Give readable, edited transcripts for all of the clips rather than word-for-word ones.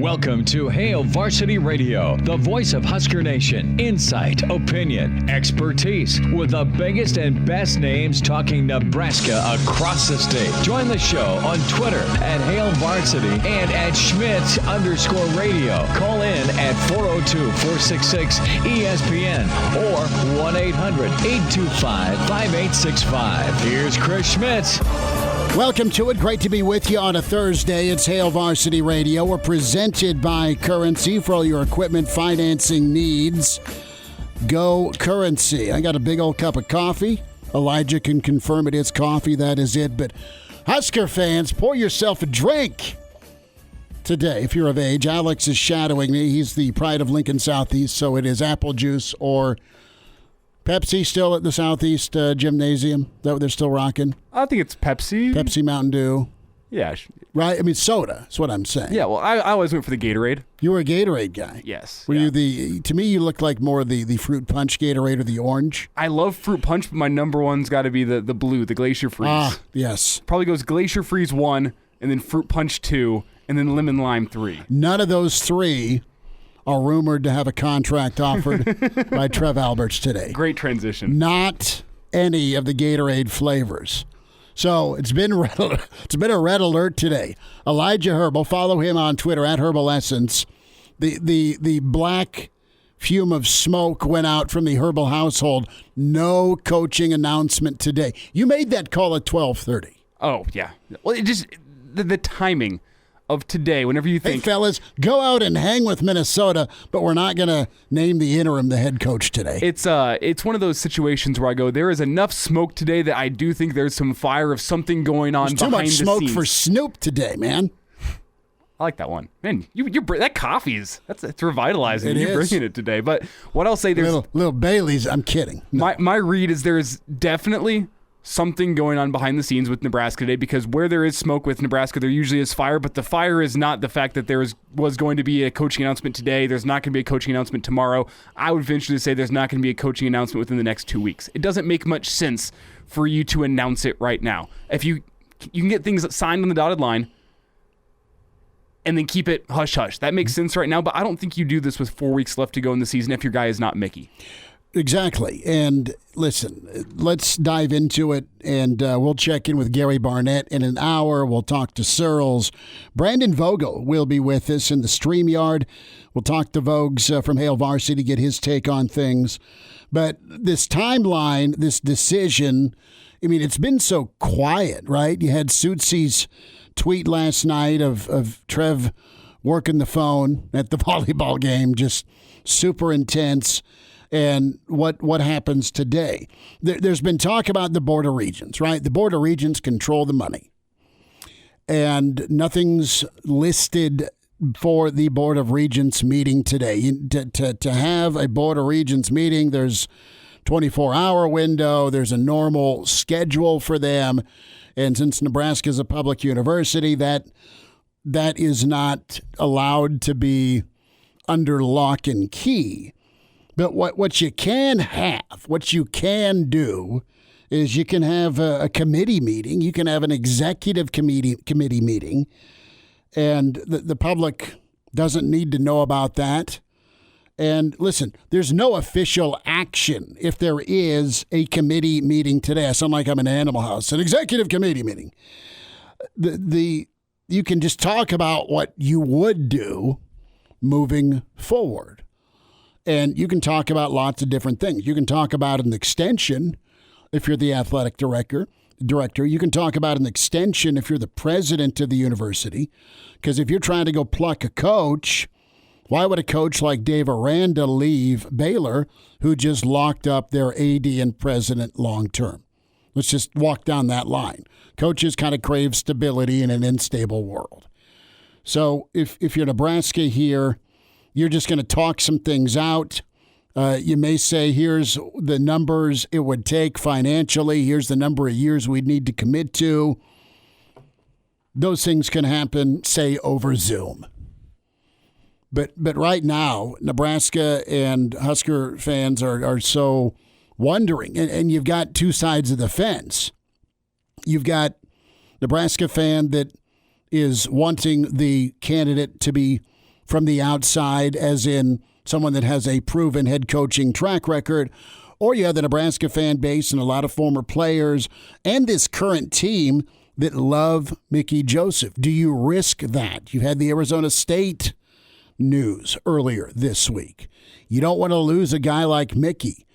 Welcome to Hail Varsity Radio, the voice of Husker Nation. Insight, opinion, expertise, with the biggest and best names talking Nebraska across the state. Join the show on Twitter at Hail Varsity and at Schmidt_radio. Call in at 402-466-ESPN or 1-800-825-5865. Here's Chris Schmidt. Welcome to it. Great to be with you on a Thursday. It's Hail Varsity Radio. We're presented by Currency for all your equipment financing needs. Go Currency. I got a big old cup of coffee. Elijah can confirm it is coffee. That is it. But Husker fans, pour yourself a drink today if you're of age. Alex is shadowing me. He's the pride of Lincoln Southeast, so it is apple juice or Pepsi still at the Southeast Gymnasium? That what they're still rocking? I think it's Pepsi. Pepsi Mountain Dew. Yeah. Right? I mean, soda. That's what I'm saying. Yeah, well, I always went for the Gatorade. You were a Gatorade guy. Yes. Were you to me, you look like more the fruit punch Gatorade or the orange. I love fruit punch, but my number one's got to be the blue, the Glacier Freeze. Ah, yes. Probably goes Glacier Freeze 1, and then fruit punch 2, and then lemon lime 3. None of those three are rumored to have a contract offered by Trev Alberts today. Great transition. Not any of the Gatorade flavors. So it's been a red alert today. Elijah Herbel, follow him on Twitter at Herbal Essence. The black fume of smoke went out from the Herbel household. No coaching announcement today. You made that call at 12:30. Oh yeah. Well, it just the timing of today, whenever you think, hey fellas, go out and hang with Minnesota, but we're not going to name the interim the head coach today. It's one of those situations where I go, there is enough smoke today that I do think there's some fire of something going on behind the scenes. Too much smoke for Snoop today, man. I like that one. Man, that coffee it's revitalizing. You're bringing it today. But what I'll say, there's little Bailey's. I'm kidding. No. My read is there's definitely something going on behind the scenes with Nebraska today, because where there is smoke with Nebraska, there usually is fire, but the fire is not the fact that there was going to be a coaching announcement today. There's not going to be a coaching announcement tomorrow. I would venture to say there's not going to be a coaching announcement within the next 2 weeks. It doesn't make much sense for you to announce it right now. If you can get things signed on the dotted line and then keep it hush-hush. That makes sense right now, but I don't think you do this with 4 weeks left to go in the season if your guy is not Mickey. Exactly. And listen, let's dive into it, and we'll check in with Gary Barnett in an hour. We'll talk to Sirles. Brandon Vogel will be with us in the StreamYard. We'll talk to Vogues from Hail Varsity to get his take on things. But this timeline, this decision, I mean, it's been so quiet, right? You had Sutsi's tweet last night of Trev working the phone at the volleyball game, just super intense. And what happens today? There's been talk about the Board of Regents, right? The Board of Regents control the money. And nothing's listed for the Board of Regents meeting today. To have a Board of Regents meeting, there's 24-hour window. There's a normal schedule for them. And since Nebraska is a public university, that is not allowed to be under lock and key. But what you can have, what you can do, is you can have a committee meeting. You can have an executive committee meeting, and the public doesn't need to know about that. And listen, there's no official action if there is a committee meeting today. I sound like I'm in Animal House. An executive committee meeting. You can just talk about what you would do moving forward. And you can talk about lots of different things. You can talk about an extension if you're the athletic director. You can talk about an extension if you're the president of the university. Because if you're trying to go pluck a coach, why would a coach like Dave Aranda leave Baylor, who just locked up their AD and president long term? Let's just walk down that line. Coaches kind of crave stability in an unstable world. So if you're Nebraska here, you're just going to talk some things out. You may say, here's the numbers it would take financially. Here's the number of years we'd need to commit to. Those things can happen, say, over Zoom. But right now, Nebraska and Husker fans are so wondering. And you've got two sides of the fence. You've got Nebraska fan that is wanting the candidate to be from the outside, as in someone that has a proven head coaching track record, or you have the Nebraska fan base and a lot of former players and this current team that love Mickey Joseph. Do you risk that? You had the Arizona State news earlier this week. You don't want to lose a guy like Mickey.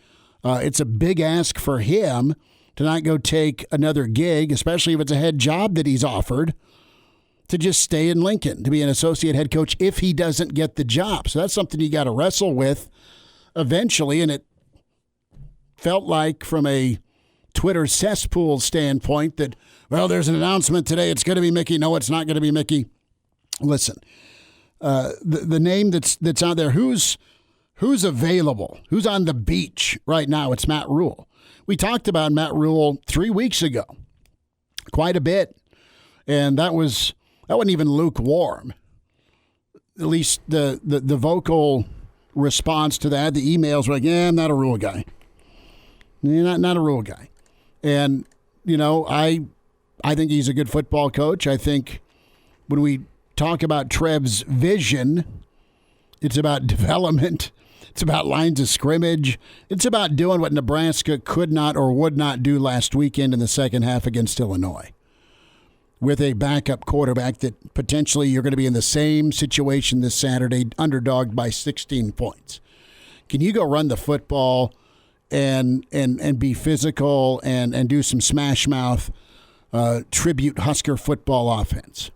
It's a big ask for him to not go take another gig, especially if it's a head job that he's offered, to just stay in Lincoln, to be an associate head coach if he doesn't get the job. So that's something you got to wrestle with eventually. And it felt like from a Twitter cesspool standpoint that, well, there's an announcement today. It's going to be Mickey. No, it's not going to be Mickey. Listen, the name that's out there, who's available, who's on the beach right now? It's Matt Rhule. We talked about Matt Rhule 3 weeks ago, quite a bit, and that wasn't even lukewarm. At least the vocal response to that, the emails were like, "Yeah, I'm not a Rhule guy. Not a Rhule guy." And I think he's a good football coach. I think when we talk about Trev's vision, it's about development. It's about lines of scrimmage. It's about doing what Nebraska could not or would not do last weekend in the second half against Illinois, with a backup quarterback that potentially you're going to be in the same situation this Saturday, underdogged by 16 points. Can you go run the football and be physical and do some smash mouth tribute Husker football offense?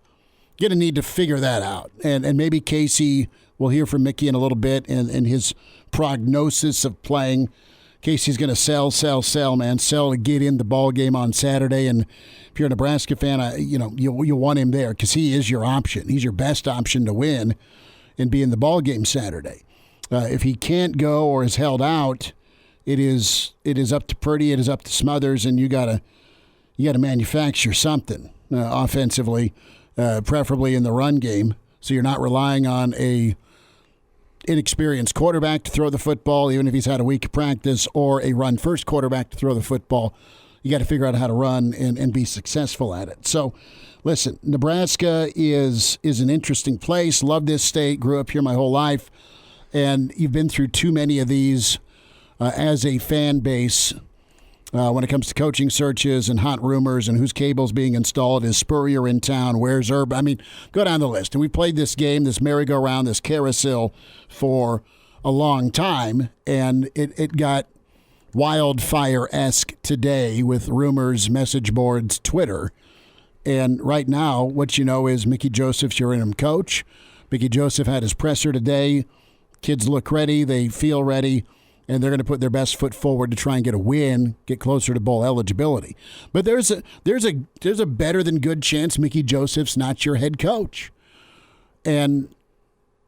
You're going to need to figure that out. And maybe Casey, we'll hear from Mickey in a little bit and his prognosis of playing. Casey's going to sell, man. Sell to get in the ball game on Saturday. And if you're a Nebraska fan, you want him there because he is your option. He's your best option to win and be in the ball game Saturday. If he can't go or is held out, it is up to Purdy, it is up to Smothers, and you gotta manufacture something offensively, preferably in the run game, so you're not relying on a inexperienced quarterback to throw the football, even if he's had a week of practice, or a run-first quarterback to throw the football. You got to figure out how to run and be successful at it. So, listen, Nebraska is an interesting place. Love this state. Grew up here my whole life. And you've been through too many of these as a fan base when it comes to coaching searches and hot rumors and whose cable's being installed. Is Spurrier in town? Where's Herb? I mean, go down the list. And we played this game, this merry-go-round, this carousel for a long time, and it got wildfire-esque today with rumors, message boards, Twitter. And right now, what you know is Mickey Joseph's your interim coach. Mickey Joseph had his presser today. Kids look ready. They feel ready. And they're going to put their best foot forward to try and get a win, get closer to bowl eligibility. But there's a better than good chance Mickey Joseph's not your head coach. And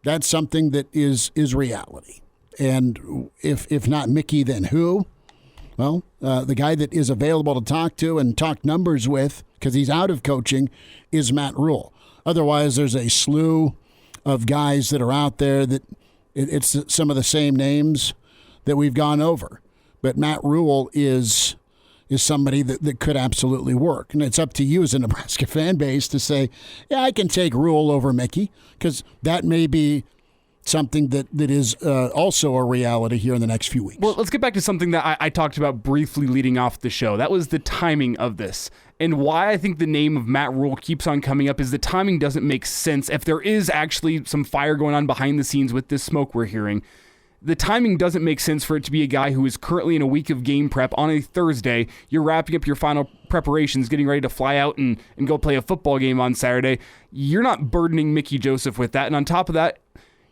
that's something that is reality. And if not Mickey, then who? Well, the guy that is available to talk to and talk numbers with, because he's out of coaching, is Matt Rhule. Otherwise, there's a slew of guys that are out there that it's some of the same names that we've gone over. But Matt Rhule is somebody that could absolutely work. And it's up to you as a Nebraska fan base to say, yeah, I can take Rhule over Mickey, because that may be something that is also a reality here in the next few weeks. Well, let's get back to something that I talked about briefly leading off the show. That was the timing of this. And why I think the name of Matt Rhule keeps on coming up is the timing doesn't make sense. If there is actually some fire going on behind the scenes with this smoke we're hearing, the timing doesn't make sense for it to be a guy who is currently in a week of game prep on a Thursday. You're wrapping up your final preparations, getting ready to fly out and go play a football game on Saturday. You're not burdening Mickey Joseph with that. And on top of that,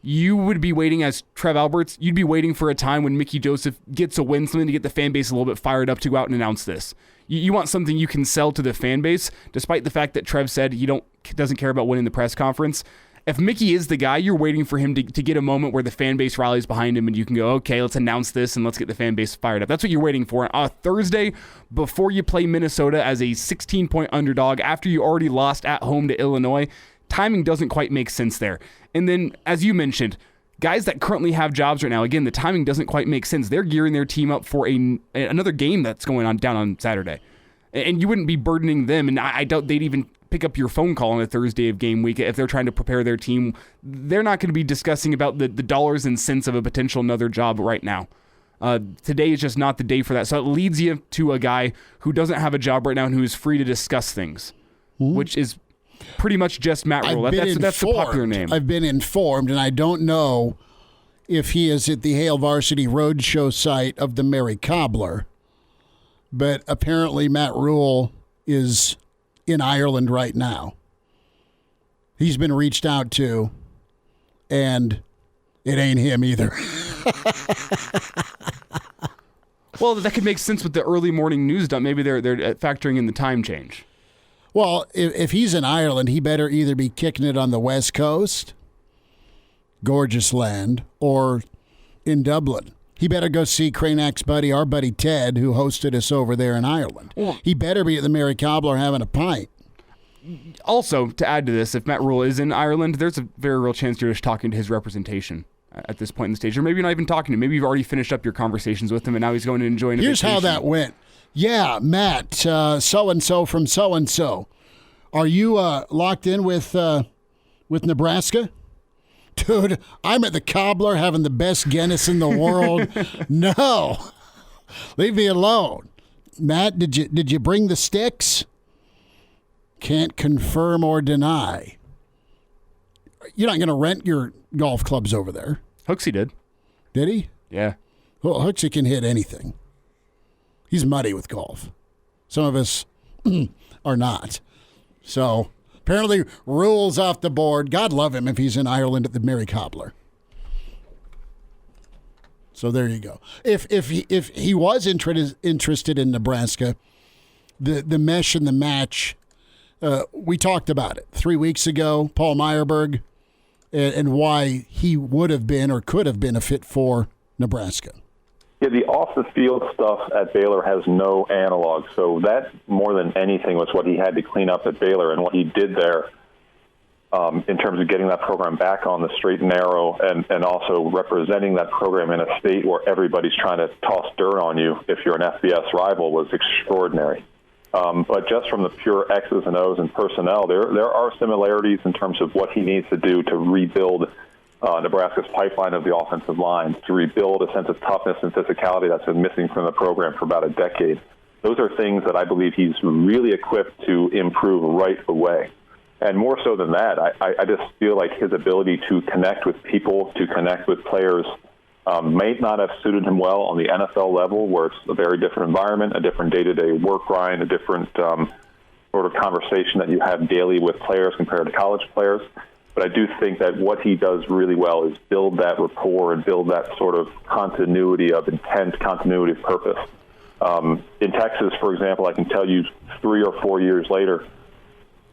you would be waiting, as Trev Alberts, you'd be waiting for a time when Mickey Joseph gets a win, something to get the fan base a little bit fired up to go out and announce this. You want something you can sell to the fan base, despite the fact that Trev said he doesn't care about winning the press conference. If Mickey is the guy, you're waiting for him to get a moment where the fan base rallies behind him and you can go, okay, let's announce this and let's get the fan base fired up. That's what you're waiting for on a Thursday before you play Minnesota as a 16-point underdog after you already lost at home to Illinois. Timing doesn't quite make sense there. And then, as you mentioned, guys that currently have jobs right now, again, the timing doesn't quite make sense. They're gearing their team up for another game that's going on down on Saturday. And you wouldn't be burdening them, and I doubt they'd even pick up your phone call on a Thursday of game week if they're trying to prepare their team. They're not going to be discussing about the dollars and cents of a potential another job right now. Today is just not the day for that. So it leads you to a guy who doesn't have a job right now and who is free to discuss things, which is pretty much just Matt Rhule. That's the popular name. I've been informed, and I don't know if he is at the Hale Varsity Roadshow site of the Mary Cobbler, but apparently Matt Rhule is in Ireland right now. He's been reached out to, and it ain't him either. Well, that could make sense with the early morning news dump. Maybe they're factoring in the time change. Well, if he's in Ireland, he better either be kicking it on the West Coast, gorgeous land, or in Dublin. He better go see Cranach's buddy, our buddy Ted, who hosted us over there in Ireland. Well, he better be at the Mary Cobbler having a pint. Also, to add to this, if Matt Rhule is in Ireland, there's a very real chance you're just talking to his representation at this point in the stage. Or maybe you're not even talking to him. Maybe you've already finished up your conversations with him, and now he's going to enjoy a Here's vacation. how that went. Yeah, Matt, so-and-so from so-and-so. Are you locked in with Nebraska? Dude, I'm at the Cobbler having the best Guinness in the world. No. Leave me alone. Matt, did you bring the sticks? Can't confirm or deny. You're not going to rent your golf clubs over there. Hooksy did. Did he? Yeah. Well, Hooksy can hit anything. He's muddy with golf. Some of us are not. So apparently Rhule's off the board. God love him if he's in Ireland at the Mary Cobbler. So there you go. If he was interested in Nebraska, the mesh and the match, we talked about it 3 weeks ago, Paul Meyerberg, and why he would have been or could have been a fit for Nebraska. Yeah, the off-the-field stuff at Baylor has no analog. So that, more than anything, was what he had to clean up at Baylor, and what he did there in terms of getting that program back on the straight and narrow and also representing that program in a state where everybody's trying to toss dirt on you if you're an FBS rival was extraordinary. But just from the pure X's and O's and personnel, there are similarities in terms of what he needs to do to rebuild Nebraska's pipeline of the offensive line, to rebuild a sense of toughness and physicality that's been missing from the program for about a decade. Those are things that I believe he's really equipped to improve right away. And more so than that, I just feel like his ability to connect with people, to connect with players, may not have suited him well on the NFL level, where it's a very different environment, a different day-to-day work grind, a different sort of conversation that you have daily with players compared to college players. But I do think that what he does really well is build that rapport and build that sort of continuity of intent, continuity of purpose. In Texas, for example, I can tell you 3 or 4 years later,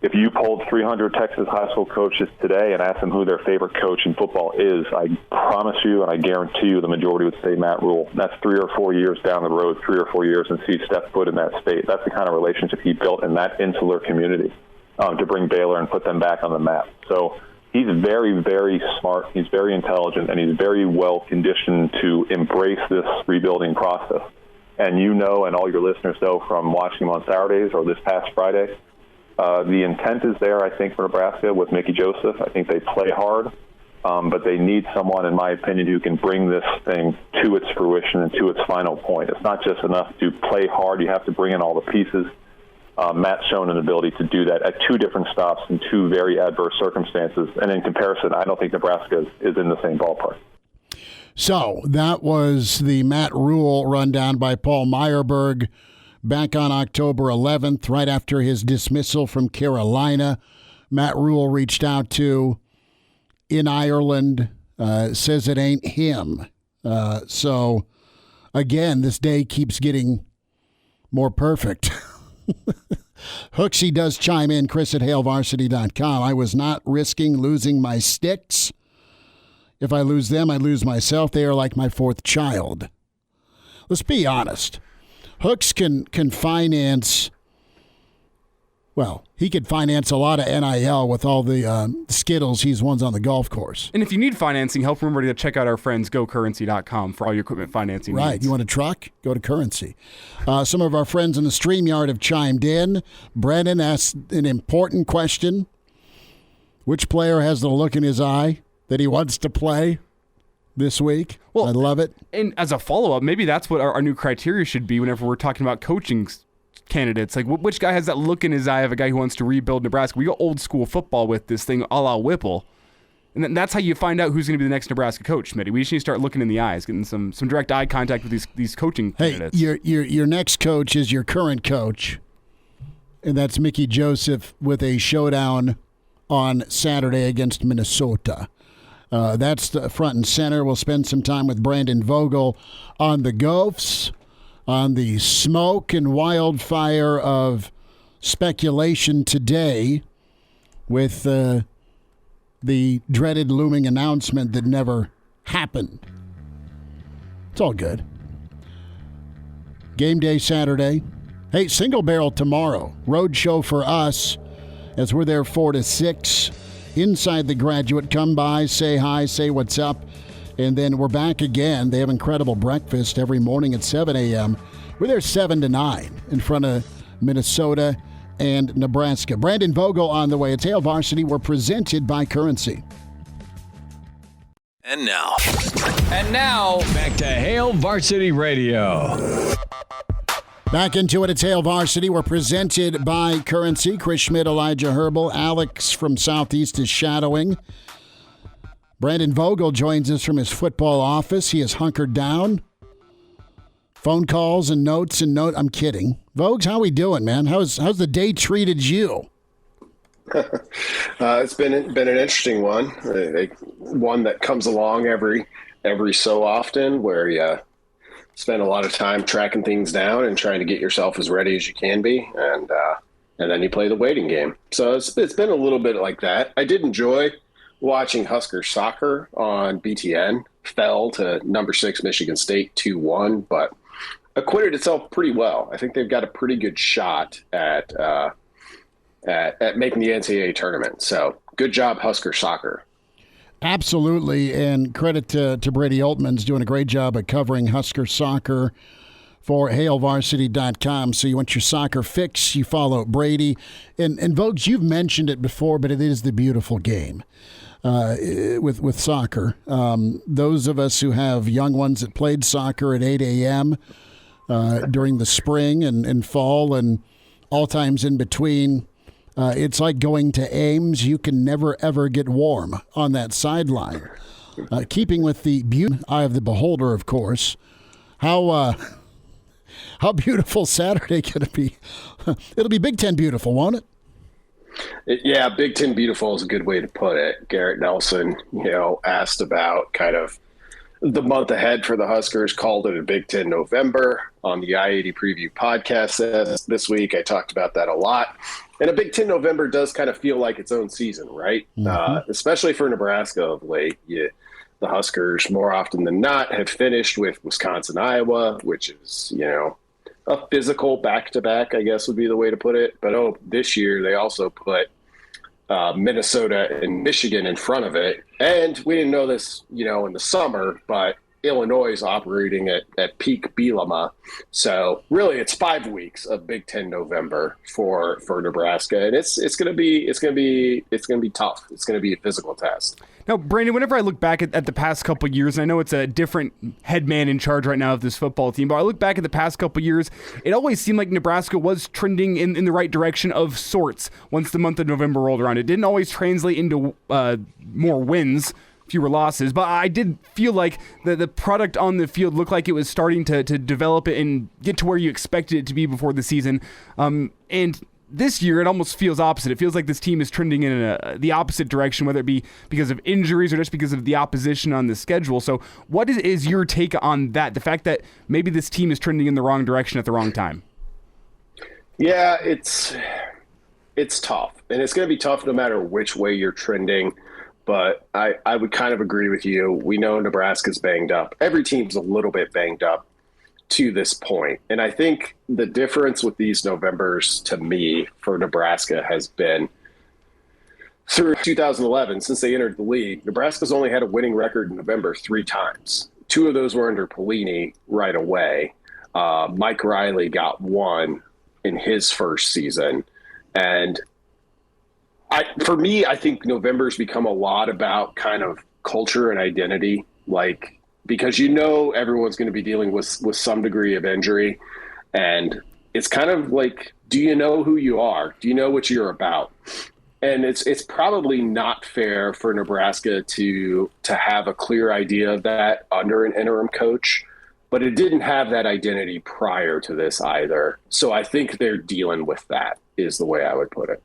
if you polled 300 Texas high school coaches today and asked them who their favorite coach in football is, I promise you and I guarantee you the majority would say Matt Rhule. That's 3 or 4 years down the road, 3 or 4 years, and see step foot in that state. That's the kind of relationship he built in that insular community to bring Baylor and put them back on the map. So he's very, very smart, he's very intelligent, and he's very well conditioned to embrace this rebuilding process. And you know, and all your listeners know from watching him on Saturdays or this past Friday, the intent is there, I think, for Nebraska with Mickey Joseph. I think they play hard, but they need someone, in my opinion, who can bring this thing to its fruition and to its final point. It's not just enough to play hard. You have to bring in all the pieces. Matt's shown an ability to do that at 2 different stops in 2 very adverse circumstances. And in comparison, I don't think Nebraska is in the same ballpark. So that was the Matt Rhule rundown by Paul Meyerberg back on October 11th, right after his dismissal from Carolina. Matt Rhule reached out to in Ireland, says it ain't him. So, again, this day keeps getting more perfect. Hooksy does chime in, Chris at HaleVarsity.com. I was not risking losing my sticks. If I lose them, I lose myself. They are like my 4th child. Let's be honest. Hooks can finance Well, he could finance a lot of NIL with all the Skittles he's won on the golf course. And if you need financing help, remember to check out our friends GoCurrency.com for all your equipment financing Right. needs. You want a truck? Go to Currency. Some of our friends in the StreamYard have chimed in. Brennan asked an important question. Which player has the look in his eye that he wants to play this week? Well, I love it. And as a follow-up, maybe that's what our new criteria should be whenever we're talking about coaching candidates. Like, which guy has that look in his eye of a guy who wants to rebuild Nebraska? We go old school football with this thing a la Whipple. And then that's how you find out who's going to be the next Nebraska coach, Smitty. We just need to start looking in the eyes, getting some direct eye contact with these coaching candidates. Hey, your next coach is your current coach, and that's Mickey Joseph with a showdown on Saturday against Minnesota. That's the front and center. We'll spend some time with Brandon Vogel on the Gophs, on the smoke and wildfire of speculation today with the dreaded looming announcement that never happened. It's all good. Game day Saturday. Hey, Single Barrel tomorrow. Road show for us as we're there 4 to 6. Inside the Graduate, come by, say hi, say what's up, and then we're back again. They have incredible breakfast every morning at 7 a.m. We're there 7 to 9 in front of Minnesota and Nebraska. Brandon Vogel on the way. It's Hail Varsity. We're presented by Currency. And now, back to Hail Varsity Radio. Back into it. It's Hail Varsity. We're presented by Currency. Chris Schmidt, Elijah Herbel. Alex from Southeast is shadowing. Brandon Vogel joins us from his football office. He is hunkered down. Phone calls and notes and I'm kidding. Vogues, how we doing, man? How's the day treated you? It's been an interesting one. One that comes along every so often, where you spend a lot of time tracking things down and trying to get yourself as ready as you can be, and then you play the waiting game. So it's been a little bit like that. I did enjoy watching Husker soccer on BTN. Fell to number 6 Michigan State 2-1, but acquitted itself pretty well. I think they've got a pretty good shot at making the NCAA tournament. So good job, Husker soccer. Absolutely, and credit to Brady Altman's doing a great job at covering Husker soccer for HailVarsity.com. So you want your soccer fix, you follow Brady. And Vogues, you've mentioned it before, but it is the beautiful game with soccer. Those of us who have young ones that played soccer at 8 a.m. During the spring and fall and all times in between, it's like going to Ames. You can never, ever get warm on that sideline. Keeping with the eye of the beholder, of course. How beautiful Saturday could it be? It'll be Big Ten beautiful, won't it? Yeah, Big Ten beautiful is a good way to put it. Garrett Nelson, asked about kind of the month ahead for the Huskers, called it a Big Ten November on the I-80 Preview podcast this week. I talked about that a lot. And a Big Ten November does kind of feel like its own season, right? Mm-hmm. Especially for Nebraska of late. The Huskers, more often than not, have finished with Wisconsin, Iowa, which is, a physical back-to-back, I guess would be the way to put it. But this year they also put Minnesota and Michigan in front of it. And we didn't know this, in the summer, but Illinois is operating at peak Bielema. So really it's 5 weeks of Big Ten November for Nebraska. And it's going to be tough. It's going to be a physical test. Now, Brandon, whenever I look back at the past couple of years, and I know it's a different head man in charge right now of this football team, but I look back at the past couple of years, it always seemed like Nebraska was trending in the right direction of sorts once the month of November rolled around. It didn't always translate into more wins, fewer losses, but I did feel like the product on the field looked like it was starting to develop it and get to where you expected it to be before the season. And this year, it almost feels opposite. It feels like this team is trending in the opposite direction, whether it be because of injuries or just because of the opposition on the schedule. So what is your take on that, the fact that maybe this team is trending in the wrong direction at the wrong time? Yeah, it's tough. And it's going to be tough no matter which way you're trending. But I would kind of agree with you. We know Nebraska's banged up. Every team's a little bit banged up to this point. And I think the difference with these Novembers to me for Nebraska has been through 2011, since they entered the league, Nebraska's only had a winning record in November 3 times. 2 of those were under Pelini right away. Mike Riley got 1 in his first season. And for me, I think November's become a lot about kind of culture and identity, like, because everyone's going to be dealing with some degree of injury. And it's kind of like, do you know who you are? Do you know what you're about? And it's probably not fair for Nebraska to have a clear idea of that under an interim coach, but it didn't have that identity prior to this either. So I think they're dealing with that, is the way I would put it.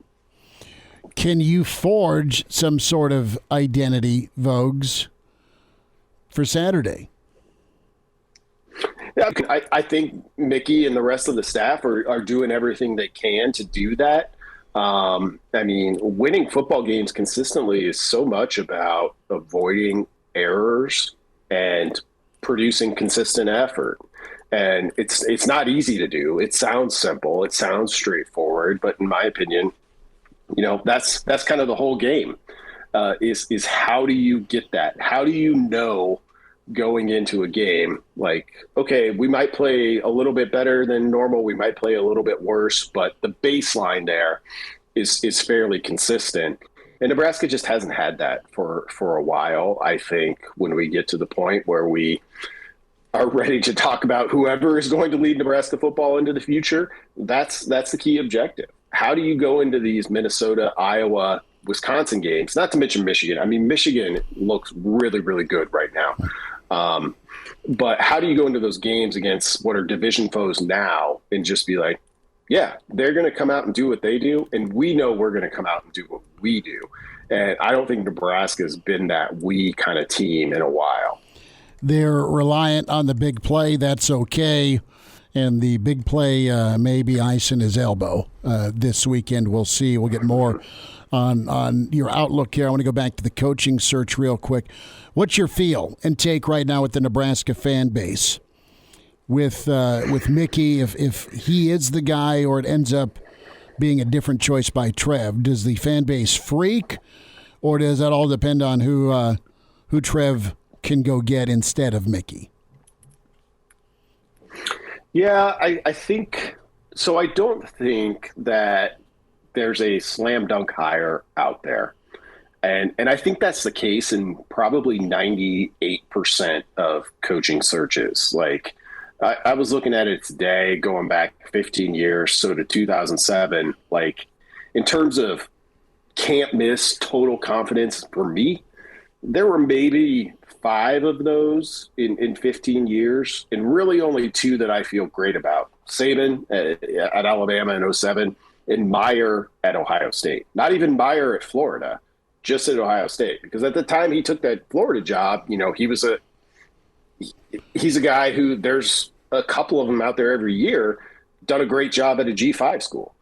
Can you forge some sort of identity, Vogues, for Saturday? Yeah, I think Mickey and the rest of the staff are doing everything they can to do that. I mean, winning football games consistently is so much about avoiding errors and producing consistent effort. And it's not easy to do. It sounds simple. It sounds straightforward. But in my opinion, that's kind of the whole game, is how do you get that? How do you know going into a game, like, okay, we might play a little bit better than normal, we might play a little bit worse, but the baseline there is fairly consistent. And Nebraska just hasn't had that for a while. I think when we get to the point where we are ready to talk about whoever is going to lead Nebraska football into the future, that's the key objective. How do you go into these Minnesota, Iowa, Wisconsin games, not to mention Michigan? I mean, Michigan looks really, really good right now. But how do you go into those games against what are division foes now and just be like, yeah, they're going to come out and do what they do, and we know we're going to come out and do what we do. And I don't think Nebraska's been that we kind of team in a while. They're reliant on the big play. That's okay. And the big play may be icing his elbow this weekend. We'll see. We'll get more on your outlook here. I want to go back to the coaching search real quick. What's your feel and take right now with the Nebraska fan base? With Mickey, if he is the guy or it ends up being a different choice by Trev, does the fan base freak, or does that all depend on who Trev can go get instead of Mickey? Yeah, I think so. I don't think that there's a slam dunk hire out there. And I think that's the case in probably 98% of coaching searches. Like, I was looking at it today, going back 15 years, so to 2007. Like, in terms of can't miss total confidence for me, there were maybe 5 of those in 15 years, and really only 2 that I feel great about. Saban at Alabama in 2007, and Meyer at Ohio State. Not even Meyer at Florida, just at Ohio State. Because at the time he took that Florida job, he's a guy who, there's a couple of them out there every year, done a great job at a G5 school,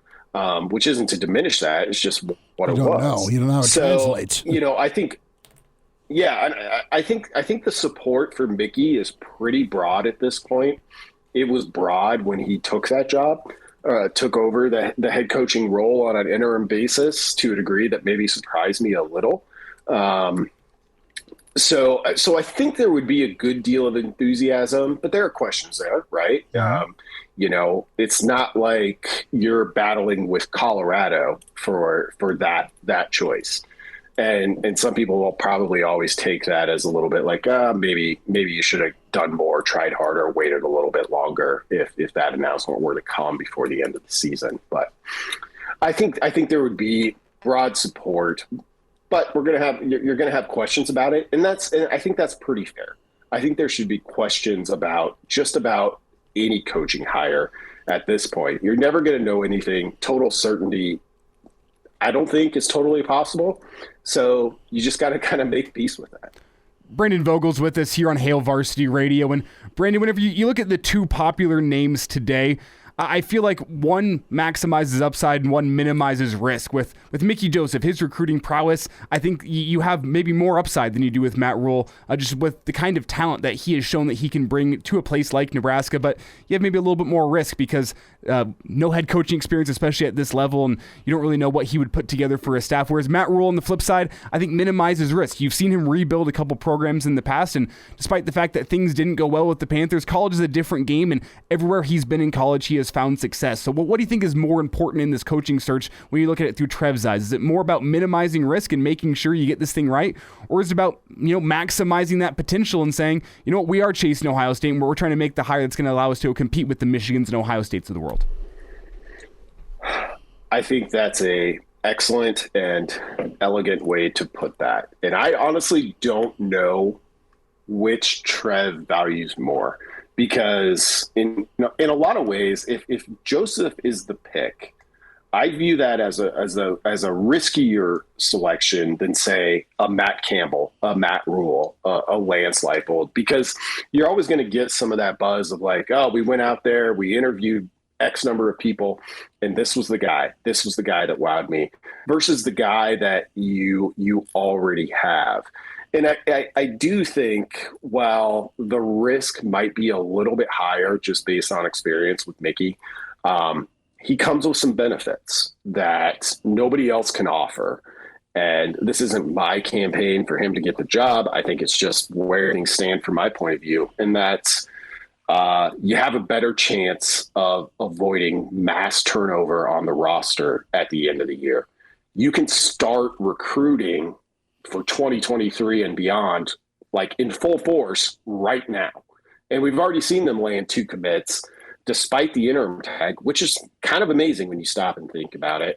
which isn't to diminish that. It's just what it was. You don't know how it translates. I think, yeah, I think the support for Mickey is pretty broad at this point. It was broad when he took that job, took over the head coaching role on an interim basis to a degree that maybe surprised me a little. So I think there would be a good deal of enthusiasm, but there are questions there, right? Mm-hmm. It's not like you're battling with Colorado for that choice. And some people will probably always take that as a little bit like, maybe you should have done more, tried harder, waited a little bit longer if that announcement were to come before the end of the season. But I think there would be broad support, but you're going to have questions about it. And I think that's pretty fair. I think there should be questions about just about any coaching hire at this point. You're never going to know anything. Total certainty, I don't think it's totally possible. So you just got to kind of make peace with that. Brandon Vogel's with us here on Hail Varsity Radio. And Brandon, whenever you look at the 2 popular names today, I feel like one maximizes upside and one minimizes risk. With Mickey Joseph, his recruiting prowess, I think you have maybe more upside than you do with Matt Rhule, just with the kind of talent that he has shown that he can bring to a place like Nebraska. But you have maybe a little bit more risk because no head coaching experience, especially at this level, and you don't really know what he would put together for a staff. Whereas Matt Rhule, on the flip side, I think minimizes risk. You've seen him rebuild a couple programs in the past, and despite the fact that things didn't go well with the Panthers, college is a different game, and everywhere he's been in college, he has found success. So what do you think is more important in this coaching search when you look at it through Trev's eyes? Is it more about minimizing risk and making sure you get this thing right, or is it about maximizing that potential and saying, you know what, we are chasing Ohio State, and we're trying to make the hire that's going to allow us to compete with the Michigans and Ohio States of the world? I think that's a excellent and elegant way to put that. And I honestly don't know which Trev values more, because in a lot of ways, if Joseph is the pick, I view that as a riskier selection than, say, a Matt Campbell, a Matt Rhule, a Lance Leipold, because you're always going to get some of that buzz of like, oh, we went out there, we interviewed X number of people, and this was the guy that wowed me, versus the guy that you already have. And I do think, while the risk might be a little bit higher just based on experience with Mickey, he comes with some benefits that nobody else can offer. And this isn't my campaign for him to get the job. I think it's just where things stand from my point of view. And that's, you have a better chance of avoiding mass turnover on the roster at the end of the year. You can start recruiting for 2023 and beyond, like in full force right now. And we've already seen them land 2 commits despite the interim tag, which is kind of amazing when you stop and think about it.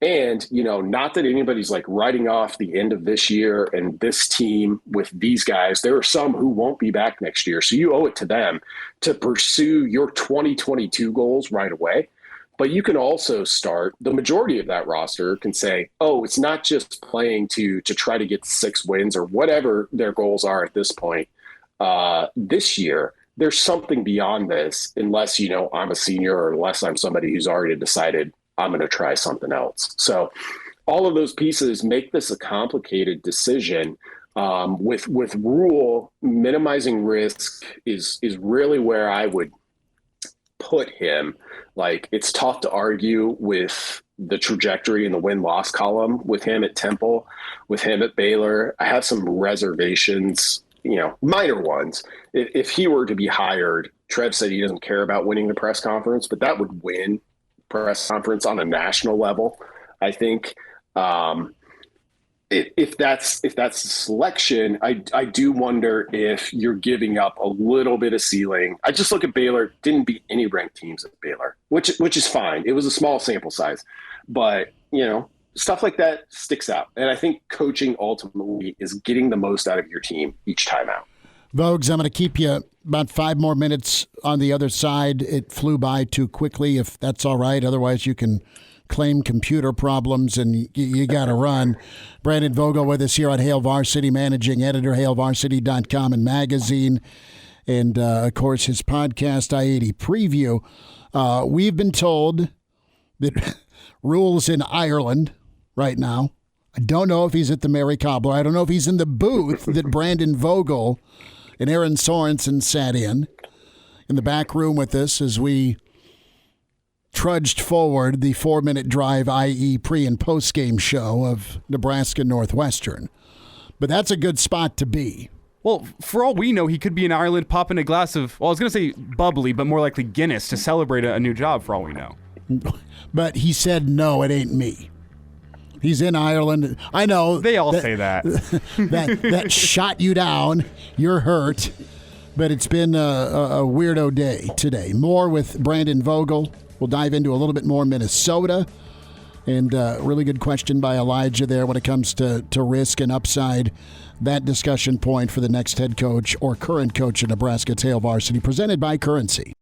And, not that anybody's like writing off the end of this year and this team with these guys. There are some who won't be back next year. So you owe it to them to pursue your 2022 goals right away. But you can also start, the majority of that roster can say, oh, it's not just playing to try to get 6 wins or whatever their goals are at this point this year. There's something beyond this, unless, I'm a senior, or unless I'm somebody who's already decided I'm going to try something else. So all of those pieces make this a complicated decision. With Rhule, minimizing risk is really where I would put him. Like, it's tough to argue with the trajectory in the win-loss column with him at Temple, with him at Baylor. I have some reservations, minor ones. If he were to be hired, Trev said he doesn't care about winning the press conference, but that would win press conference on a national level. I think if that's the selection, I do wonder if you're giving up a little bit of ceiling. I just look at Baylor, didn't beat any ranked teams at Baylor, which is fine. It was a small sample size, but stuff like that sticks out. And I think coaching ultimately is getting the most out of your team each time out. Vogues, I'm going to keep you about 5 more minutes on the other side. It flew by too quickly, if that's all right. Otherwise, you can claim computer problems and you got to run. Brandon Vogel with us here on Hail Varsity, managing editor, hailvarsity.com and magazine. And, of course, his podcast, I-80 Preview. We've been told that Rhule's in Ireland right now. I don't know if he's at the Mary Cobbler. I don't know if he's in the booth that Brandon Vogel and Aaron Sorensen sat in the back room with us as we trudged forward the 4-minute drive, i.e. pre- and post-game show of Nebraska Northwestern. But that's a good spot to be. Well, for all we know, he could be in Ireland popping a glass of, well, I was going to say bubbly, but more likely Guinness to celebrate a new job for all we know. But he said, no, it ain't me. He's in Ireland. I know. They all say that. that shot you down. You're hurt. But it's been a weirdo day today. More with Brandon Vogel. We'll dive into a little bit more Minnesota. And really good question by Elijah there when it comes to risk and upside. That discussion point for the next head coach or current coach of Nebraska. Hail Varsity, presented by Currency.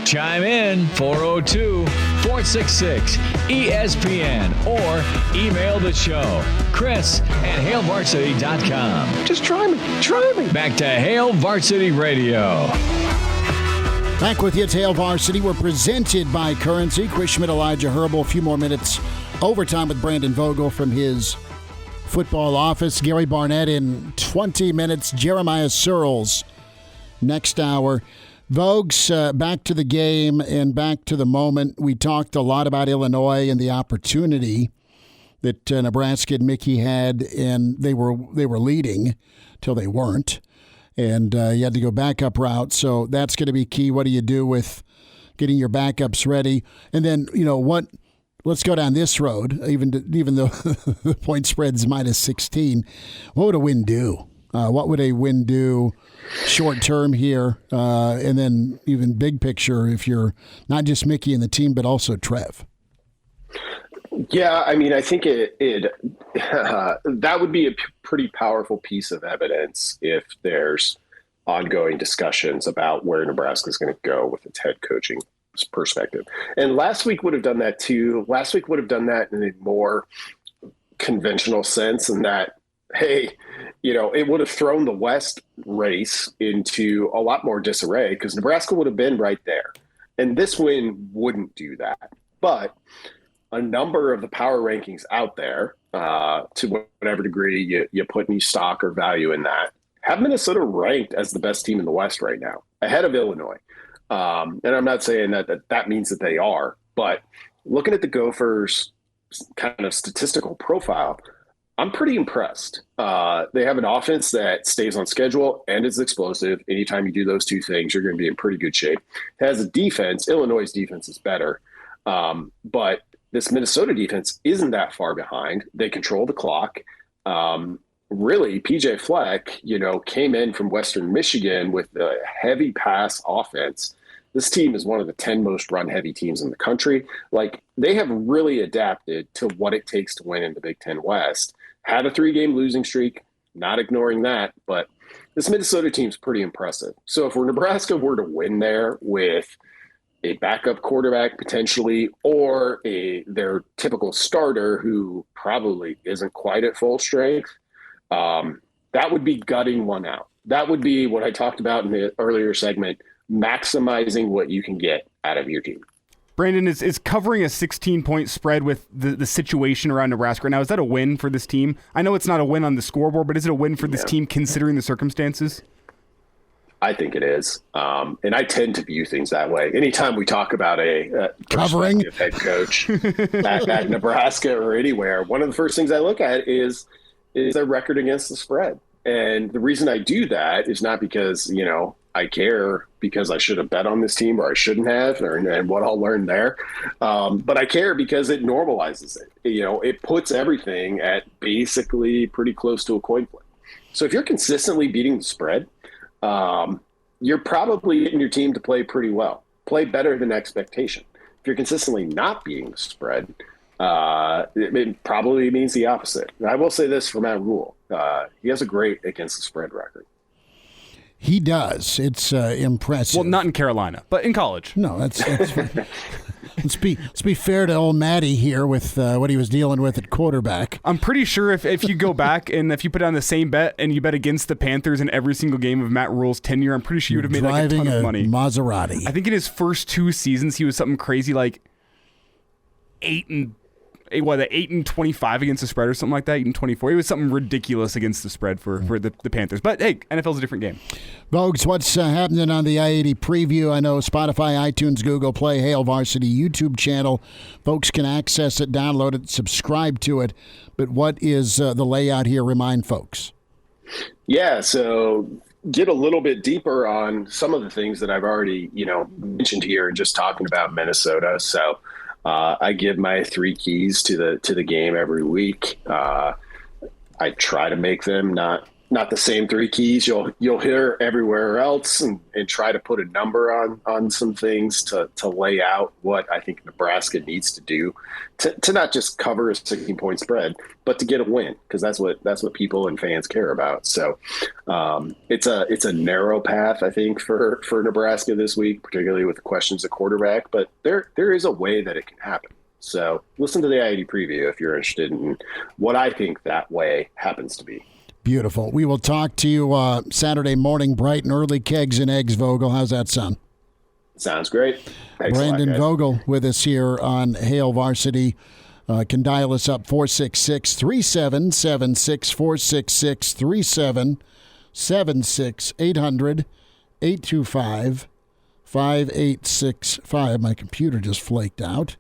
Chime in 402-466-ESPN or email the show, Chris@HailVarsity.com. Just try me. Back to Hail Varsity Radio. Back with you, Hail Varsity. We're presented by Currency. Schmidt and Elijah Herbel. A few more minutes overtime with Brandon Vogel from his football office. Gary Barnett in 20 minutes. Jeremiah Sirles next hour. Vogues, back to the game and back to the moment. We talked a lot about Illinois and the opportunity that Nebraska and Mickey had, and they were leading till they weren't. And you had to go backup route, so that's going to be key. What do you do with getting your backups ready? And then, let's go down this road, even though the point spread's minus 16. What would a win do? What would a win do short term here? And then even big picture, if you're not just Mickey and the team, but also Trev. Yeah, I mean, I think that would be a pretty powerful piece of evidence if there's ongoing discussions about where Nebraska is going to go with its head coaching perspective. And last week would have done that too. Last week would have done that in a more conventional sense, in that, hey, it would have thrown the West race into a lot more disarray because Nebraska would have been right there. And this win wouldn't do that. But a number of the power rankings out there, to whatever degree you put any stock or value in that, have Minnesota ranked as the best team in the West right now, ahead of Illinois. And I'm not saying that means that they are, but looking at the Gophers' kind of statistical profile, I'm pretty impressed. They have an offense that stays on schedule and is explosive. Anytime you do those two things, you're going to be in pretty good shape. It has a defense. Illinois' defense is better. But this Minnesota defense isn't that far behind. They control the clock. Really, PJ Fleck, came in from Western Michigan with a heavy pass offense. This team is one of the 10 most run-heavy teams in the country. They have really adapted to what it takes to win in the Big Ten West. Had a 3-game losing streak, not ignoring that, but this Minnesota team's pretty impressive. So if Nebraska were to win there with a backup quarterback potentially, or their typical starter who probably isn't quite at full strength, that would be gutting one out. That would be what I talked about in the earlier segment, maximizing what you can get out of your team. Brandon, is covering a 16-point spread with the situation around Nebraska right now, is that a win for this team? I know it's not a win on the scoreboard, but is it a win for this team considering the circumstances? I think it is. And I tend to view things that way. Anytime we talk about a covering head coach at Nebraska or anywhere, one of the first things I look at is their record against the spread. And the reason I do that is not because, I care because I should have bet on this team or I shouldn't have, and what I'll learn there. But I care because it normalizes it. It puts everything at basically pretty close to a coin flip. So if you're consistently beating the spread, you're probably getting your team to play pretty well, play better than expectation. If you're consistently not beating the spread, it probably means the opposite. And I will say this for Matt Rhule. He has a great against the spread record. He does. It's impressive. Well, not in Carolina, but in college. No, that's let's be fair to old Matty here with what he was dealing with at quarterback. I'm pretty sure if you go back and if you put down the same bet and you bet against the Panthers in every single game of Matt Rhule's tenure, I'm pretty sure you would have made a ton of money. Maserati. I think in his first 2 seasons he was something crazy like 8 and 25 against the spread or something like that, 8 and 24. It was something ridiculous against the spread for the Panthers. But hey, NFL's a different game. Vogues, what's happening on the I-80 preview? I know Spotify, iTunes, Google Play, Hail Varsity YouTube channel. Folks can access it, download it, subscribe to it. But what is the layout here? Remind folks. Yeah, so get a little bit deeper on some of the things that I've already, mentioned here, just talking about Minnesota. So I give my 3 keys to the game every week. I try to make them not the same 3 keys you'll hear everywhere else, and try to put a number on some things to lay out what I think Nebraska needs to do to not just cover a 16-point spread, but to get a win, because that's what people and fans care about. So it's a narrow path, I think, for Nebraska this week, particularly with the questions at quarterback, but there is a way that it can happen. So listen to the I-80 preview if you're interested in what I think that way happens to be. Beautiful. We will talk to you Saturday morning, bright and early. Kegs and eggs, Vogel. How's that sound? Sounds great. Thanks Brandon a lot, guys. Vogel with us here on Hail Varsity. Can dial us up 466-3776, 466-3776, 800-825-5865. My computer just flaked out.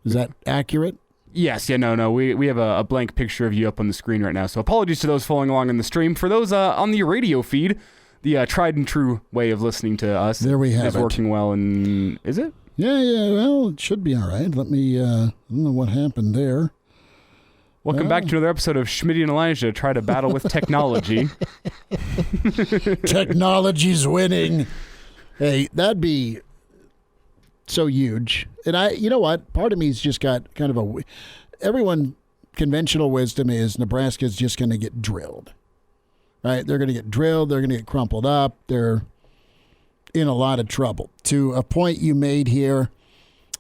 Is that accurate? Yes, no. We have a blank picture of you up on the screen right now. So apologies to those following along on the stream. For those on the radio feed, the tried and true way of listening to us there we have is working well. And is it? Yeah. Well, it should be all right. Let me. I don't know what happened there. Welcome back to another episode of Schmidt and Elijah try to battle with technology. Technology's winning. Hey, that'd be so huge. And you know what? Part of me's just got kind of everyone, conventional wisdom is Nebraska's just going to get drilled, right? They're going to get drilled. They're going to get crumpled up. They're in a lot of trouble. To a point you made here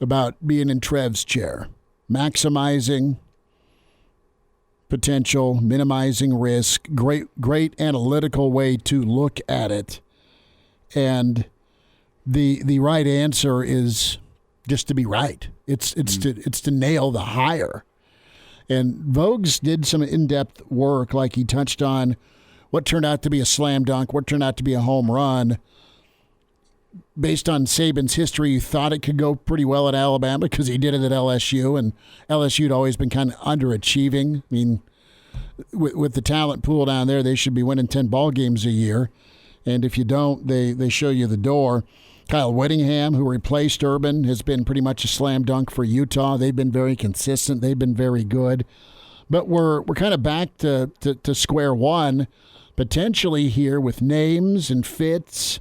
about being in Trev's chair, maximizing potential, minimizing risk, great analytical way to look at it. And the right answer is just to be right. It's to nail the hire. And Vogues did some in-depth work, like he touched on what turned out to be a slam dunk, what turned out to be a home run. Based on Saban's history, you thought it could go pretty well at Alabama because he did it at LSU, and LSU had always been kind of underachieving. I mean, with the talent pool down there, they should be winning 10 ball games a year. And if you don't, they show you the door. Kyle Whittingham, who replaced Urban, has been pretty much a slam dunk for Utah. They've been very consistent. They've been very good. But we're kind of back to square one, potentially here with names and fits,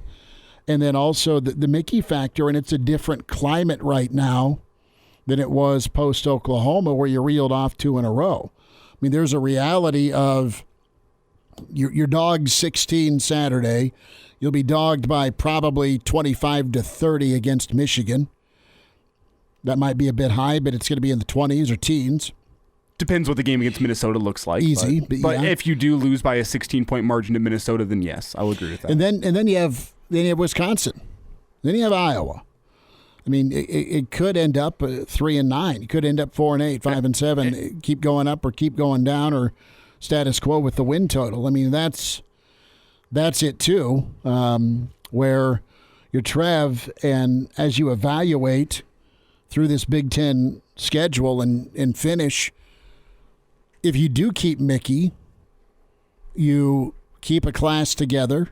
and then also the Mickey factor. And it's a different climate right now than it was post-Oklahoma, where you reeled off 2 in a row. I mean, there's a reality of your dog's 16 Saturday. You'll be dogged by probably 25-30 against Michigan. That might be a bit high, but it's going to be in the 20s or teens. Depends what the game against Minnesota looks like. Easy, but yeah. If you do lose by a 16-point margin to Minnesota, then yes, I will agree with that. And then you have Wisconsin. Then you have Iowa. I mean, it could end up 3-9. It could end up 4-8, 5-7. Keep going up or keep going down, or status quo with the win total. I mean, that's it too. Where you're Trev, and as you evaluate through this Big Ten schedule and finish, if you do keep Mickey, you keep a class together.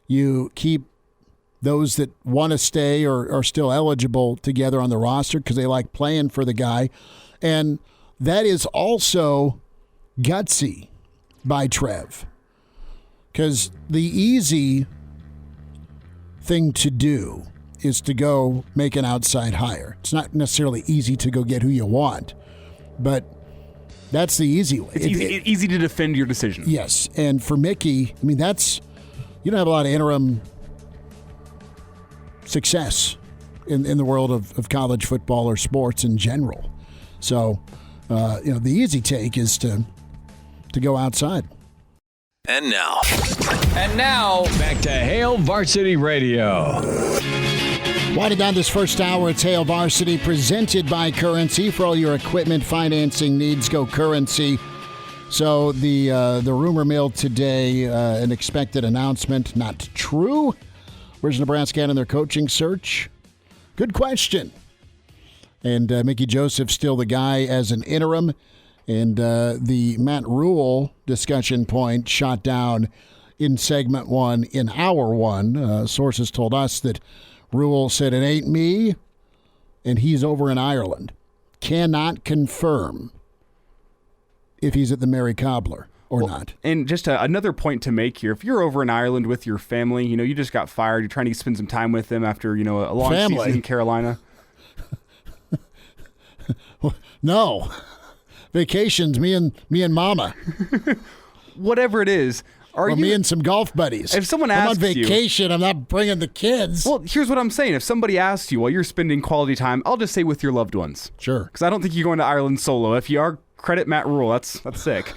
You keep those that want to stay or are still eligible together on the roster because they like playing for the guy. And that is also gutsy by Trev, because the easy thing to do is to go make an outside hire. It's not necessarily easy to go get who you want, but that's the easy way. It's easy to defend your decision. Yes, and for Mickey, I mean, you don't have a lot of interim success in the world of college football or sports in general. So, the easy take is to go outside. And now, back to Hail Varsity Radio. Winding down this first hour, it's Hail Varsity, presented by Currency. For all your equipment financing needs, go Currency. So the rumor mill today, an expected announcement, not true. Where's Nebraska at in their coaching search? Good question. And Mickey Joseph's still the guy as an interim. And the Matt Rhule discussion point shot down in segment 1 in hour 1. Sources told us that Rhule said, "It ain't me," and he's over in Ireland. Cannot confirm if he's at the Mary Cobbler or not. And just another point to make here, if you're over in Ireland with your family, you just got fired, you're trying to spend some time with them after, a long season in Carolina. No. Vacations, me and Mama. Whatever it is. Me and some golf buddies. If someone asks I'm on vacation, I'm not bringing the kids. Well, here's what I'm saying. If somebody asks you while you're spending quality time, I'll just say with your loved ones. Sure. Because I don't think you're going to Ireland solo. If you are, credit Matt Rhule. That's sick.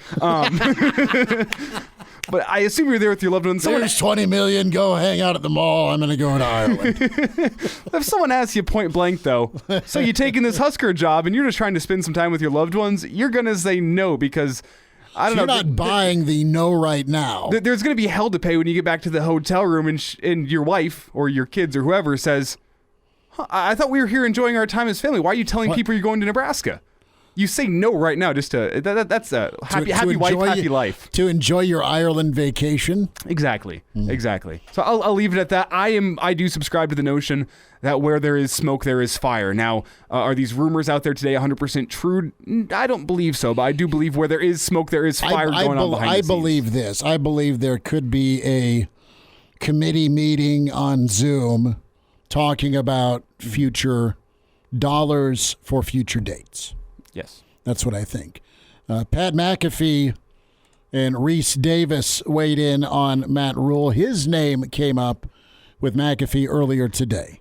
But I assume you're there with your loved ones. Here's $20 million. Go hang out at the mall. I'm going to go to Ireland. If someone asks you point blank, though, so you taking this Husker job and you're just trying to spend some time with your loved ones, you're going to say no because, I don't know. You're not buying the no right now. There's going to be hell to pay when you get back to the hotel room and your wife or your kids or whoever says, I thought we were here enjoying our time as family. Why are you telling people you're going to Nebraska? You say no right now just to that's a happy wife, happy life. To enjoy your Ireland vacation. Exactly. So I'll leave it at that. I do subscribe to the notion that where there is smoke, there is fire. Now, are these rumors out there today 100% true? I don't believe so, but I do believe where there is smoke, there is fire going on behind the scenes. I believe this. I believe there could be a committee meeting on Zoom talking about future dollars for future dates. Yes. That's what I think. Pat McAfee and Reese Davis weighed in on Matt Rhule. His name came up with McAfee earlier today.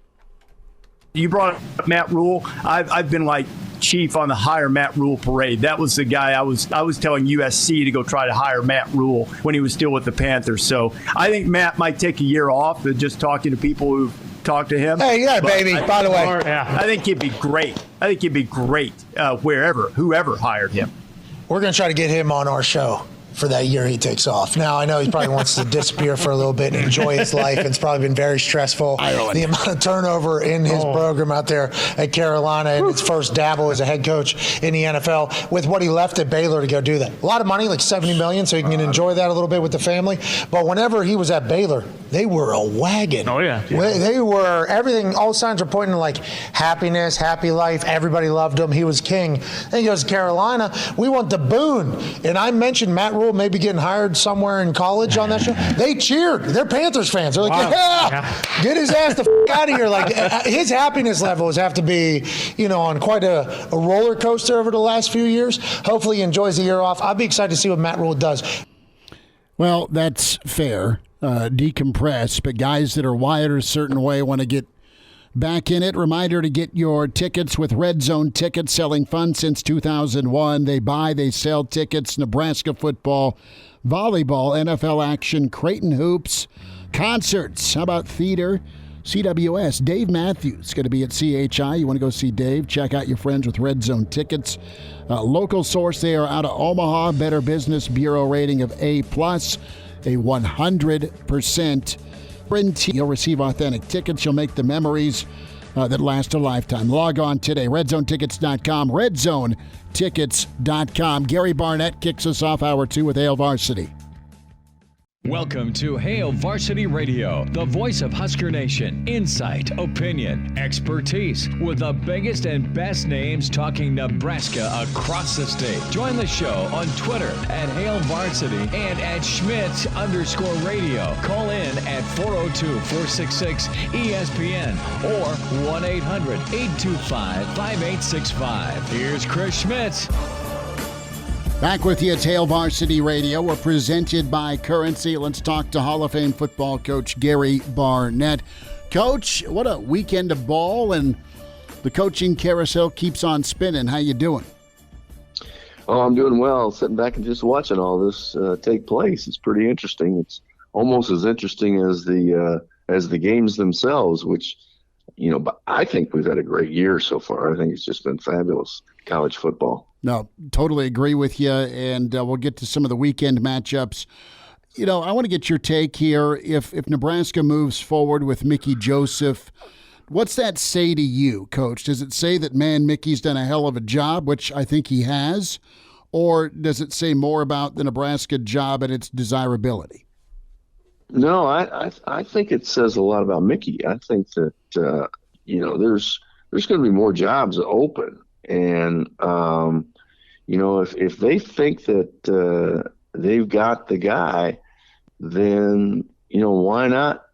You brought up Matt Rhule. I've been like chief on the hire Matt Rhule parade. That was the guy I was telling USC to go try to hire Matt Rhule when he was still with the Panthers. So I think Matt might take a year off of just talking to people who've talked to him. Hey, yeah, baby, by the way. I think he'd be great. Whoever hired him. We're going to try to get him on our show for that year he takes off. Now, I know he probably wants to disappear for a little bit and enjoy his life. It's probably been very stressful. Ireland. The amount of turnover in his program out there at Carolina and his first dabble as a head coach in the NFL with what he left at Baylor to go do that. A lot of money, like $70 million, so he can enjoy that a little bit with the family. But whenever he was at Baylor, they were a wagon. Oh, yeah. They were everything. All signs are pointing to like happiness, happy life. Everybody loved him. He was king. Then he goes to Carolina. We want the boon. And I mentioned Matt Rhule maybe getting hired somewhere in college on that show. They cheered. They're Panthers fans. They're like, get his ass the out of here. Like his happiness levels have to be, on quite a roller coaster over the last few years. Hopefully he enjoys the year off. I'll be excited to see what Matt Rhule does. Well, that's fair. Decompress, but guys that are wired a certain way want to get back in it. Reminder to get your tickets with Red Zone Tickets, selling fun since 2001. They buy, they sell tickets, Nebraska football, volleyball, NFL action, Creighton hoops, concerts. How about theater? CWS. Dave Matthews going to be at CHI. You want to go see Dave? Check out your friends with Red Zone Tickets. Local source, they are out of Omaha. Better Business Bureau rating of A+. A 100% guarantee. You'll receive authentic tickets. You'll make the memories that last a lifetime. Log on today, redzonetickets.com, redzonetickets.com. Gary Barnett kicks us off hour 2 with Hail Varsity. Welcome to Hail Varsity Radio, the voice of Husker Nation. Insight, opinion, expertise, with the biggest and best names talking Nebraska across the state. Join the show on Twitter at Hail Varsity and at Schmidt_radio. Call in at 402-466-ESPN or 1-800-825-5865. Here's Chris Schmidt. Back with you, it's Hail Varsity Radio. We're presented by Currency. Let's talk to Hall of Fame football coach Gary Barnett. Coach, what a weekend of ball, and the coaching carousel keeps on spinning. How you doing? Oh, I'm doing well. Sitting back and just watching all this take place. It's pretty interesting. It's almost as interesting as the games themselves, which, but I think we've had a great year so far. I think it's just been fabulous, college football. No, totally agree with you, and we'll get to some of the weekend matchups. I want to get your take here. If Nebraska moves forward with Mickey Joseph, what's that say to you, Coach? Does it say that, man, Mickey's done a hell of a job, which I think he has, or does it say more about the Nebraska job and its desirability? No, I think it says a lot about Mickey. I think that, there's going to be more jobs open. And, if they think that they've got the guy, then, why not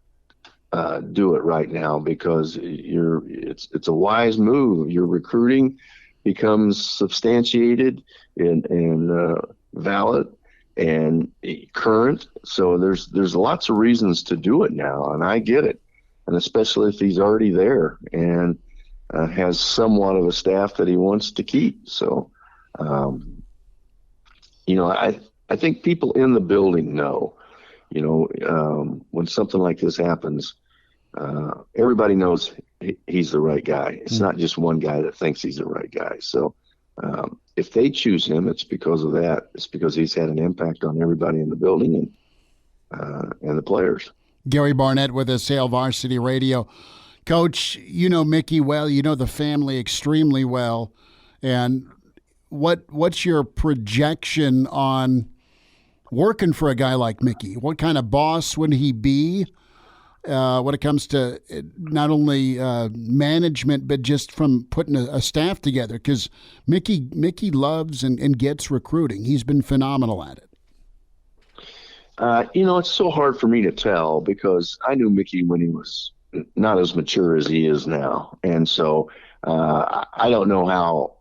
do it right now? Because it's a wise move. Your recruiting becomes substantiated and valid and current. So there's lots of reasons to do it now, and I get it. And especially if he's already there and has somewhat of a staff that he wants to keep. So, I think people in the building know when something like this happens, everybody knows he's the right guy. It's not just one guy that thinks he's the right guy. So if they choose him, it's because of that. It's because he's had an impact on everybody in the building and the players. Gary Barnett with us, Hail Varsity Radio. Coach, you know Mickey well. You know the family extremely well. And what's your projection on working for a guy like Mickey? What kind of boss would he be when it comes to not only management, but just from putting a staff together? Because Mickey loves and gets recruiting. He's been phenomenal at it. It's so hard for me to tell because I knew Mickey when he was not as mature as he is now. And so I don't know how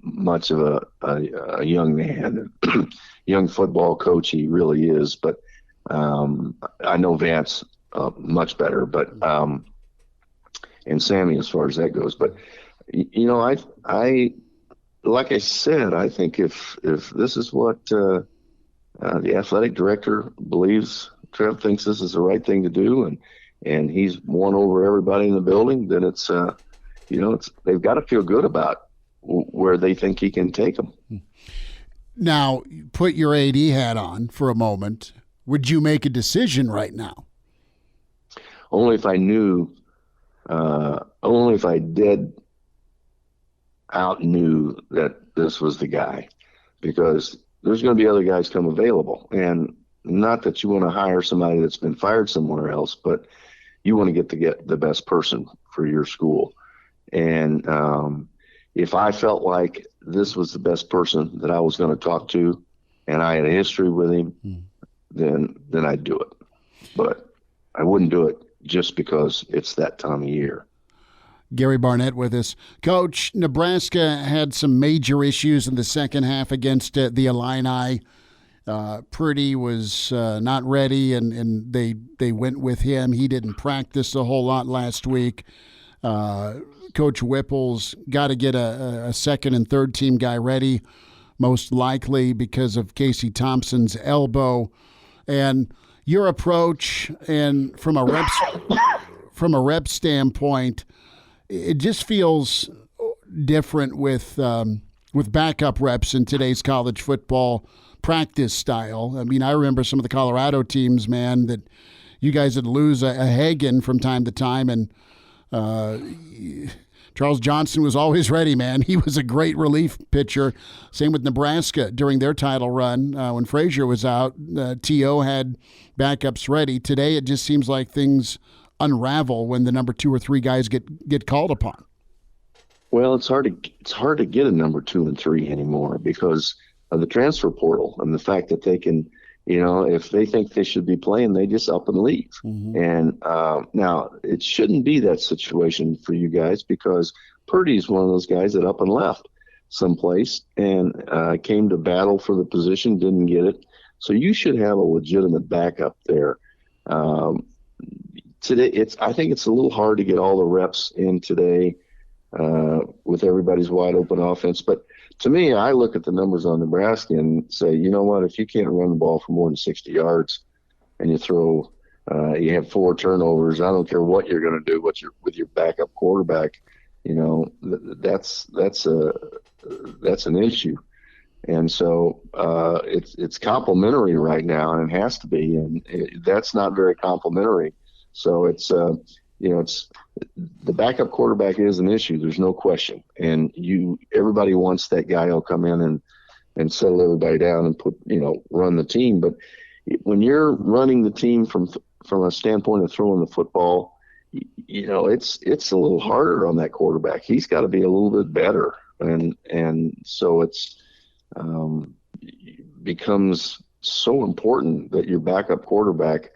much of a young man, young football coach he really is. But I know Vance much better, but and Sammy as far as that goes. But, I like I said, I think if this is what the athletic director believes, Trev thinks this is the right thing to do, and he's won over everybody in the building, then it's they've got to feel good about where they think he can take them. Now, put your AD hat on for a moment. Would you make a decision right now? Only if I knew, only if I dead out knew that this was the guy, because there's going to be other guys come available. And not that you want to hire somebody that's been fired somewhere else, but you want to get the best person for your school. And if I felt like this was the best person that I was going to talk to and I had a history with him, then I'd do it. But I wouldn't do it just because it's that time of year. Gary Barnett with us. Coach, Nebraska had some major issues in the second half against the Illini. Purdy was not ready, and they went with him. He didn't practice a whole lot last week. Coach Whipple's got to get a second and third team guy ready, most likely because of Casey Thompson's elbow. And your approach, and from a rep standpoint, it just feels different with backup reps in today's college football practice style. I mean, I remember some of the Colorado teams, man, that you guys would lose a Hagen from time to time, and Charles Johnson was always ready, man. He was a great relief pitcher. Same with Nebraska during their title run. When Frazier was out, T.O. had backups ready. Today, it just seems like things unravel when the number 2 or 3 guys get called upon. Well, it's hard to get a number 2 and 3 anymore because of the transfer portal and the fact that they can, if they think they should be playing, they just up and leave. Mm-hmm. And now it shouldn't be that situation for you guys because Purdy's one of those guys that up and left someplace and came to battle for the position, didn't get it. So you should have a legitimate backup there. Today, I think it's a little hard to get all the reps in today with everybody's wide open offense. But to me, I look at the numbers on Nebraska and say, you know what, if you can't run the ball for more than 60 yards and you have 4 turnovers, I don't care what you're going to do with your backup quarterback, that's an issue. And so it's complimentary right now, and it has to be, and that's not very complimentary. So it's the backup quarterback is an issue. There's no question. And everybody wants that guy who'll come in and settle everybody down and run the team. But when you're running the team from a standpoint of throwing the football, it's a little harder on that quarterback. He's got to be a little bit better. And so it's becomes so important that your backup quarterback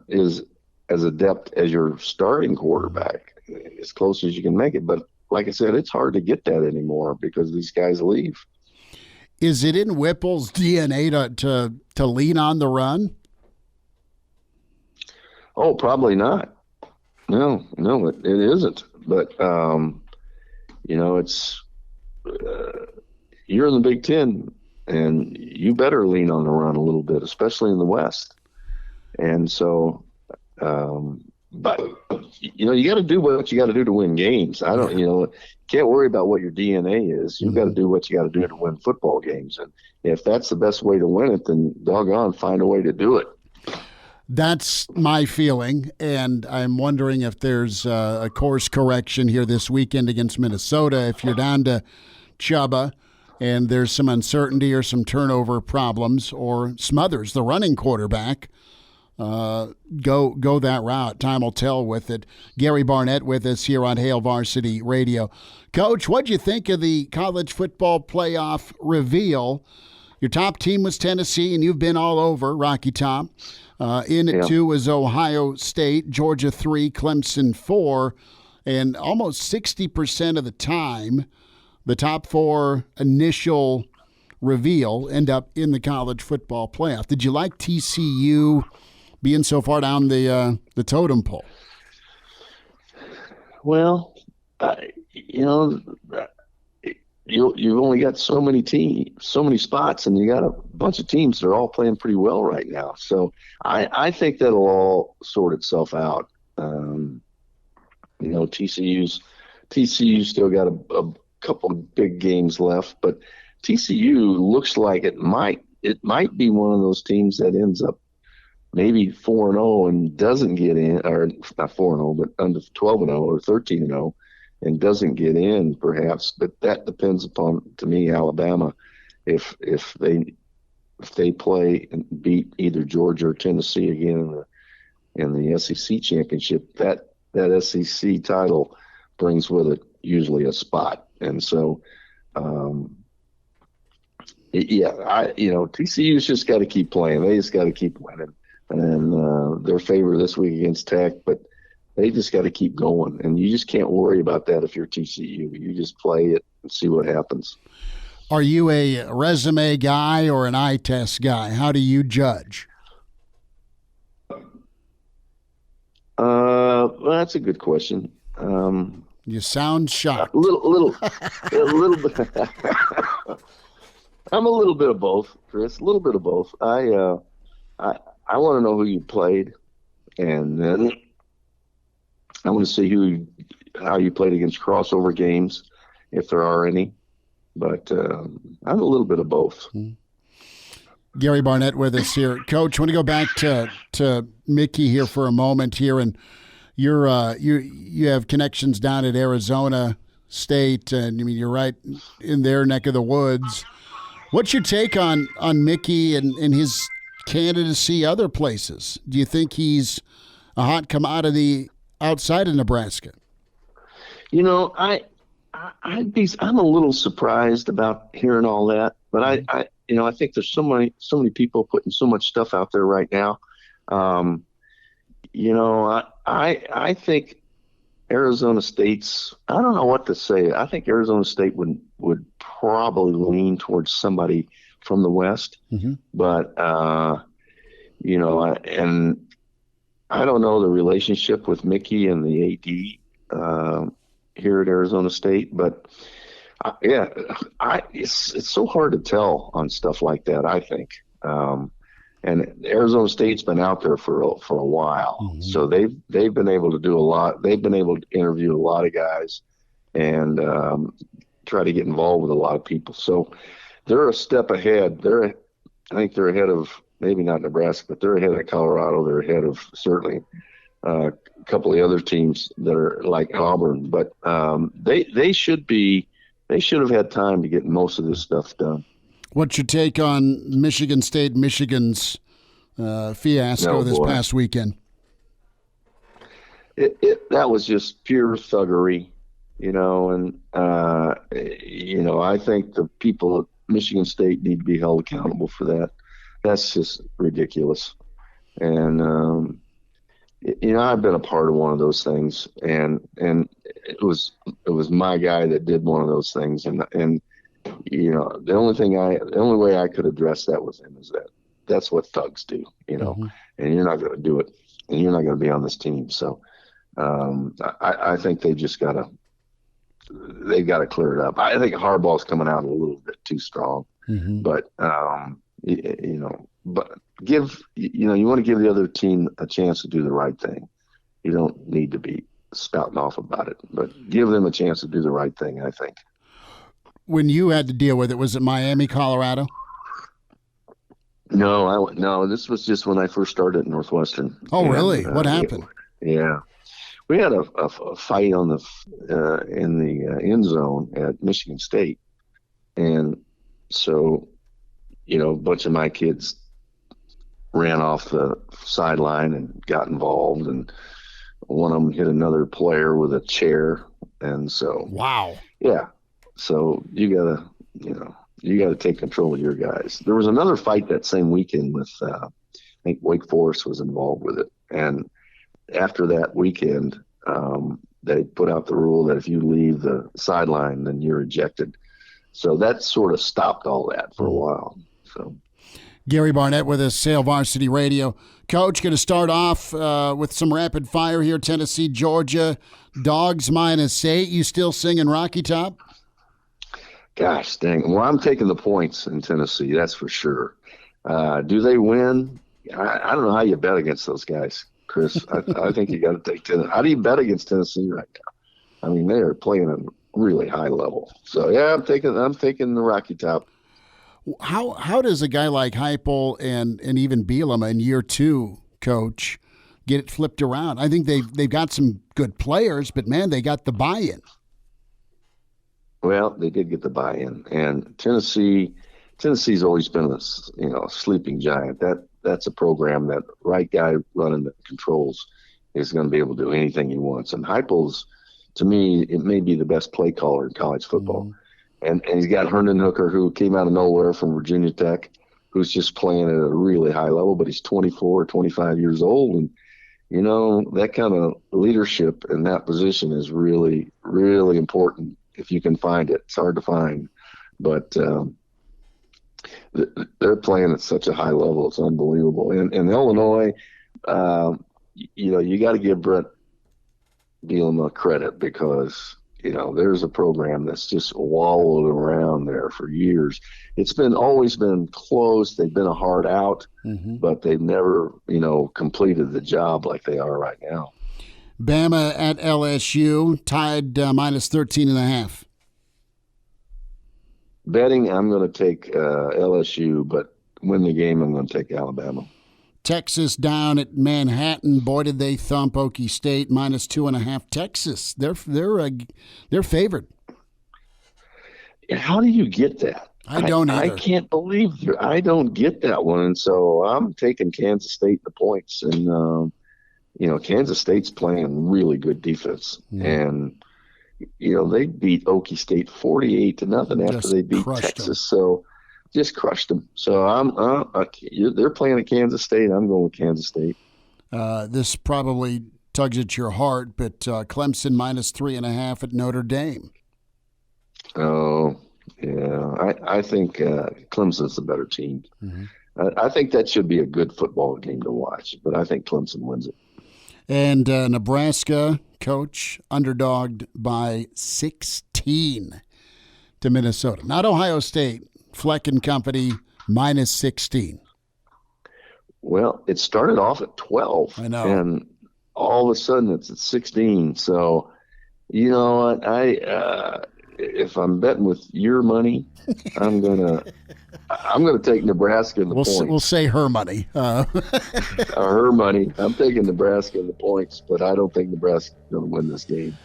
is as adept as your starting quarterback, as close as you can make it. But like I said, it's hard to get that anymore because these guys leave. Is it in Whipple's DNA to lean on the run? Oh, probably not. No, it isn't. But, it's you're in the Big Ten. and you better lean on the run a little bit, especially in the West. And so, but you got to do what you got to do to win games. Can't worry about what your DNA is. You got to do what you got to do to win football games. And if that's the best way to win it, then doggone, find a way to do it. That's my feeling, and I'm wondering if there's a course correction here this weekend against Minnesota. If you're down to Chuba and there's some uncertainty or some turnover problems, or Smothers, the running quarterback, go that route. Time will tell with it. Gary Barnett with us here on Hail Varsity Radio. Coach, what'd you think of the college football playoff reveal? Your top team was Tennessee, and you've been all over, Rocky Top. In at 2 was Ohio State, Georgia 3, Clemson 4, and almost 60% of the time, the top 4 initial reveal end up in the college football playoff. Did you like TCU being so far down the totem pole? Well, you've only got so many teams, so many spots, and you got a bunch of teams that are all playing pretty well right now. So I think that'll all sort itself out. TCU's still got a couple of big games left, but TCU looks like it might be one of those teams that ends up maybe 4-0 and doesn't get in, or not 4-0, but under 12-0 or 13-0. And doesn't get in, perhaps, but that depends upon, to me, Alabama. If they play and beat either Georgia or Tennessee again in the SEC championship, that SEC title brings with it usually a spot. And so, TCU's just got to keep playing. They just got to keep winning, and their favor this week against Tech, but they just got to keep going, and you just can't worry about that if you're TCU. You just play it and see what happens. Are you a resume guy or an eye test guy? How do you judge? Well, that's a good question. You sound shocked. A little bit. I'm a little bit of both, Chris. A little bit of both. I want to know who you played, and then I want to see how you played against crossover games, if there are any. But I'm a little bit of both. Gary Barnett with us here. Coach, I want to go back to Mickey here for a moment here, and you have connections down at Arizona State, and I mean you're right in their neck of the woods. What's your take on Mickey and his candidacy other places? Do you think he's a hot commodity outside of Nebraska? I'm a little surprised about hearing all that, but I think there's so many people putting so much stuff out there right now. I think Arizona State's, I don't know what to say. I think Arizona State would probably lean towards somebody from the West, but and I don't know the relationship with Mickey and the AD here at Arizona State, but it's so hard to tell on stuff like that, I think. And Arizona State's been out there for a while, so they've been able to do a lot. They've been able to interview a lot of guys and try to get involved with a lot of people. So they're a step ahead. I think they're ahead of, maybe not Nebraska, but they're ahead of Colorado. They're ahead of certainly a couple of other teams that are like Auburn. But they should have had time to get most of this stuff done. What's your take on Michigan State, Michigan's fiasco this past weekend? That was just pure thuggery, and I think the people at Michigan State need to be held accountable for that. That's just ridiculous. And, I've been a part of one of those things, and it was my guy that did one of those things. And the only way I could address that with him is that's what thugs do, and you're not going to do it, and you're not going to be on this team. So I think they just got to they've got to clear it up. I think Harbaugh's coming out a little bit too strong, but but you want to give the other team a chance to do the right thing. You don't need to be spouting off about it, but give them a chance to do the right thing, I think. When you had to deal with it, was it Miami, Colorado? No, this was just when I first started at Northwestern. Oh, really? What happened? Yeah. We had a fight on in the end zone at Michigan State. And so, a bunch of my kids ran off the sideline and got involved, and one of them hit another player with a chair. And so, wow. Yeah. So you gotta take control of your guys. There was another fight that same weekend with, I think Wake Forest was involved with it. And after that weekend, they put out the rule that if you leave the sideline, then you're ejected. So that sort of stopped all that for a while. So, Gary Barnett with us, Sale Varsity Radio. Coach, going to start off with some rapid fire here. Tennessee, Georgia, Dogs -8. You still singing Rocky Top? Gosh dang. Well, I'm taking the points in Tennessee, that's for sure. Do they win? I don't know how you bet against those guys, Chris. I think you got to take Tennessee. How do you bet against Tennessee right now? I mean, they are playing at a really high level. So yeah, I'm taking the Rocky Top. How does a guy like Heupel and even Bielema in year 2, Coach, get it flipped around? I think they've got some good players, but man, they got the buy-in. Well, they did get the buy-in, and Tennessee's always been a sleeping giant. That's a program that right guy running the controls is going to be able to do anything he wants. And Heupel's, to me, it may be the best play caller in college football. And he's got Herndon Hooker, who came out of nowhere from Virginia Tech, who's just playing at a really high level, but he's 24, 25 years old. And, that kind of leadership in that position is really, really important if you can find it. It's hard to find. But they're playing at such a high level. It's unbelievable. And Illinois, you got to give Brett Bielema credit because – there's a program that's just wallowed around there for years. It's always been close. They've been a hard out, but they've never, completed the job like they are right now. Bama at LSU, tied -13.5. Betting, I'm going to take LSU, but win the game, I'm going to take Alabama. Texas down at Manhattan. Boy, did they thump Okie State, -2.5. Texas, they're favored. How do you get that? I don't either. I can't believe I don't get that one. And so I'm taking Kansas State the points. And, Kansas State's playing really good defense. And, they beat Okie State 48-0 after they beat Texas. Them. So just crushed them. So they're playing at Kansas State. I'm going with Kansas State. This probably tugs at your heart, but Clemson -3.5 at Notre Dame. Oh, yeah. I think Clemson's the better team. I think that should be a good football game to watch, but I think Clemson wins it. And Nebraska, Coach, underdogged by 16 to Minnesota. Not Ohio State. Fleck and Company -16. Well, it started off at 12. I know. And all of a sudden it's at 16. So, you know what? If I'm betting with your money, I'm gonna take Nebraska in the points. We'll say her money. Her money. I'm taking Nebraska in the points, but I don't think Nebraska's going to win this game.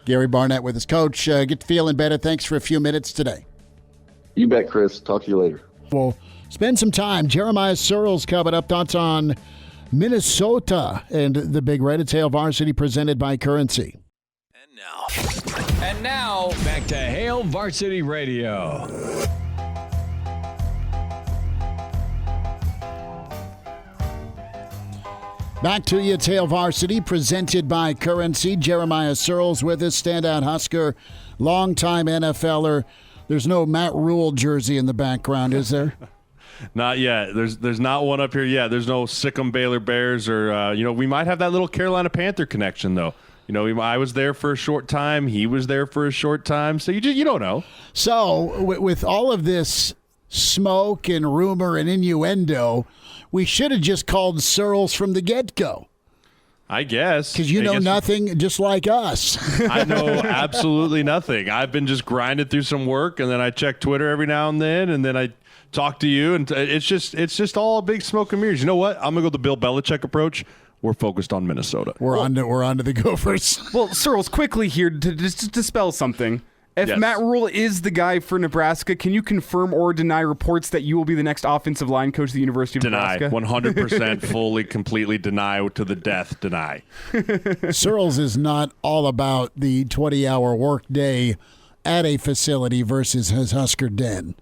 Gary Barnett with us. Coach, get feeling better. Thanks for a few minutes today. You bet, Chris. Talk to you later. We'll spend some time. Jeremiah Sirles coming up. Thoughts on Minnesota and the Big Red. It's Hail Varsity presented by Currency. And now, back to Hail Varsity Radio. Back to you, Hail Varsity, presented by Currency. Jeremiah Sirles with us, standout Husker, longtime NFLer. There's no Matt Rhule jersey in the background, is there? Not yet. There's not one up here yet. There's no Sick'em Baylor Bears or, we might have that little Carolina Panther connection, though. I was there for a short time. He was there for a short time. So you don't know. So with all of this smoke and rumor and innuendo, we should have just called Sirles from the get-go. I guess. Because you know nothing, just like us. I know absolutely nothing. I've been just grinding through some work, and then I check Twitter every now and then I talk to you, and it's just all a big smoke and mirrors. You know what? I'm going to go the Bill Belichick approach. We're focused on Minnesota. We're on to the Gophers. Well, Sirles, quickly here to dispel something. If Matt Rhule is the guy for Nebraska, can you confirm or deny reports that you will be the next offensive line coach at the University of Nebraska? Deny. 100% fully, completely deny to the death. Deny. Sirles is not all about the 20-hour workday at a facility versus his Husker den.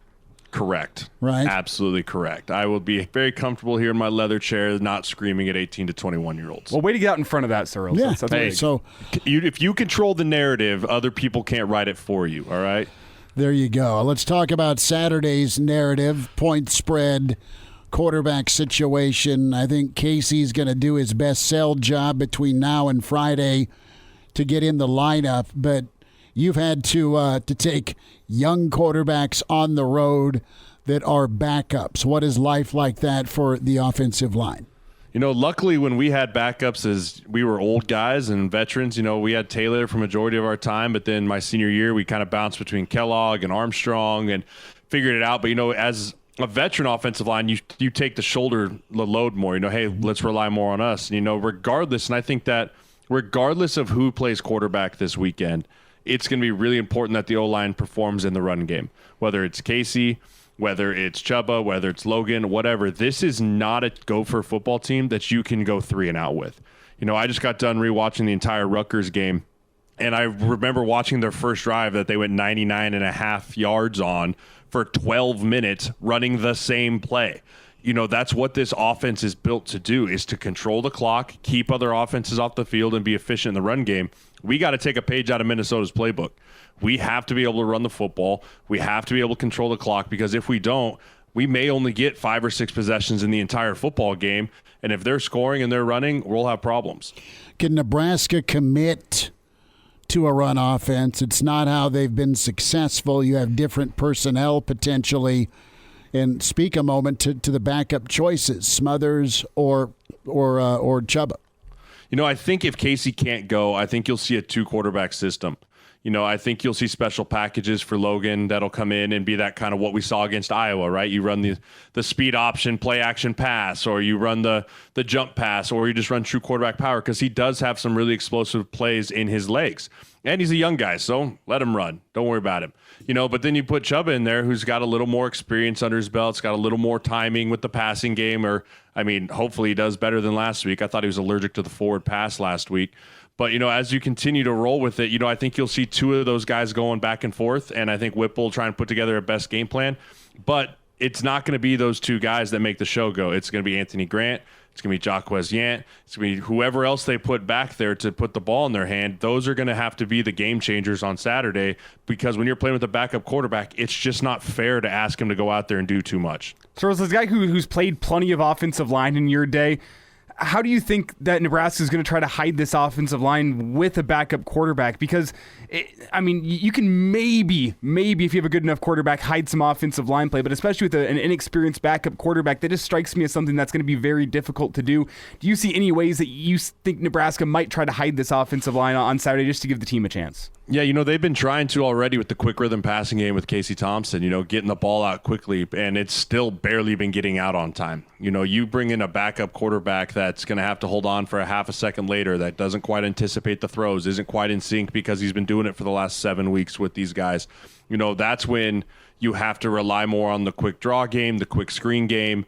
Correct. Right? Absolutely correct. I will be very comfortable here in my leather chair, not screaming at 18 to 21-year-olds. Well, way to get out in front of that, Sirles. Yeah. Hey, so if you control the narrative, other people can't write it for you, all right? There you go. Let's talk about Saturday's narrative, point spread, quarterback situation. I think Casey's going to do his best sell job between now and Friday to get in the lineup, but you've had to take young quarterbacks on the road that are backups. What is life like that for the offensive line? Luckily when we had backups as we were old guys and veterans, we had Taylor for majority of our time, but then my senior year we kind of bounced between Kellogg and Armstrong and figured it out. But, as a veteran offensive line, you take the load more, hey, let's rely more on us. Regardless, and I think that regardless of who plays quarterback this weekend, it's going to be really important that the O-line performs in the run game, whether it's Casey, whether it's Chubba, whether it's Logan, whatever. This is not a Gopher football team that you can go 3-and-out with. I just got done rewatching the entire Rutgers game, and I remember watching their first drive that they went 99.5 yards on for 12 minutes running the same play. That's what this offense is built to do, is to control the clock, keep other offenses off the field, and be efficient in the run game. We got to take a page out of Minnesota's playbook. We have to be able to run the football. We have to be able to control the clock, because if we don't, we may only get 5 or 6 possessions in the entire football game. And if they're scoring and they're running, we'll have problems. Can Nebraska commit to a run offense? It's not how they've been successful. You have different personnel potentially. And speak a moment to the backup choices, Smothers or Chubba. I think if Casey can't go, I think you'll see a 2-quarterback system. I think you'll see special packages for Logan that'll come in and be that kind of what we saw against Iowa, right? You run the speed option, play action pass, or you run the jump pass, or you just run true quarterback power, because he does have some really explosive plays in his legs. And he's a young guy, so let him run. Don't worry about him. But then you put Chubba in there, who's got a little more experience under his belt. It's got a little more timing with the passing game, hopefully he does better than last week. I thought he was allergic to the forward pass last week. But, as you continue to roll with it, I think you'll see 2 of those guys going back and forth, and I think Whip will try and put together a best game plan. But it's not going to be those 2 guys that make the show go. It's going to be Anthony Grant. It's going to be Jacquez Yant. It's going to be whoever else they put back there to put the ball in their hand. Those are going to have to be the game changers on Saturday, because when you're playing with a backup quarterback, it's just not fair to ask him to go out there and do too much. So as a guy who's played plenty of offensive line in your day, how do you think that Nebraska is going to try to hide this offensive line with a backup quarterback? Because, you can maybe if you have a good enough quarterback, hide some offensive line play, but especially with an inexperienced backup quarterback, that just strikes me as something that's going to be very difficult to do. Do you see any ways that you think Nebraska might try to hide this offensive line on Saturday just to give the team a chance? Yeah, they've been trying to already with the quick rhythm passing game with Casey Thompson, getting the ball out quickly, and it's still barely been getting out on time. You bring in a backup quarterback that's going to have to hold on for a half a second later, that doesn't quite anticipate the throws, isn't quite in sync because he's been doing it for the last 7 weeks with these guys. That's when you have to rely more on the quick draw game, the quick screen game,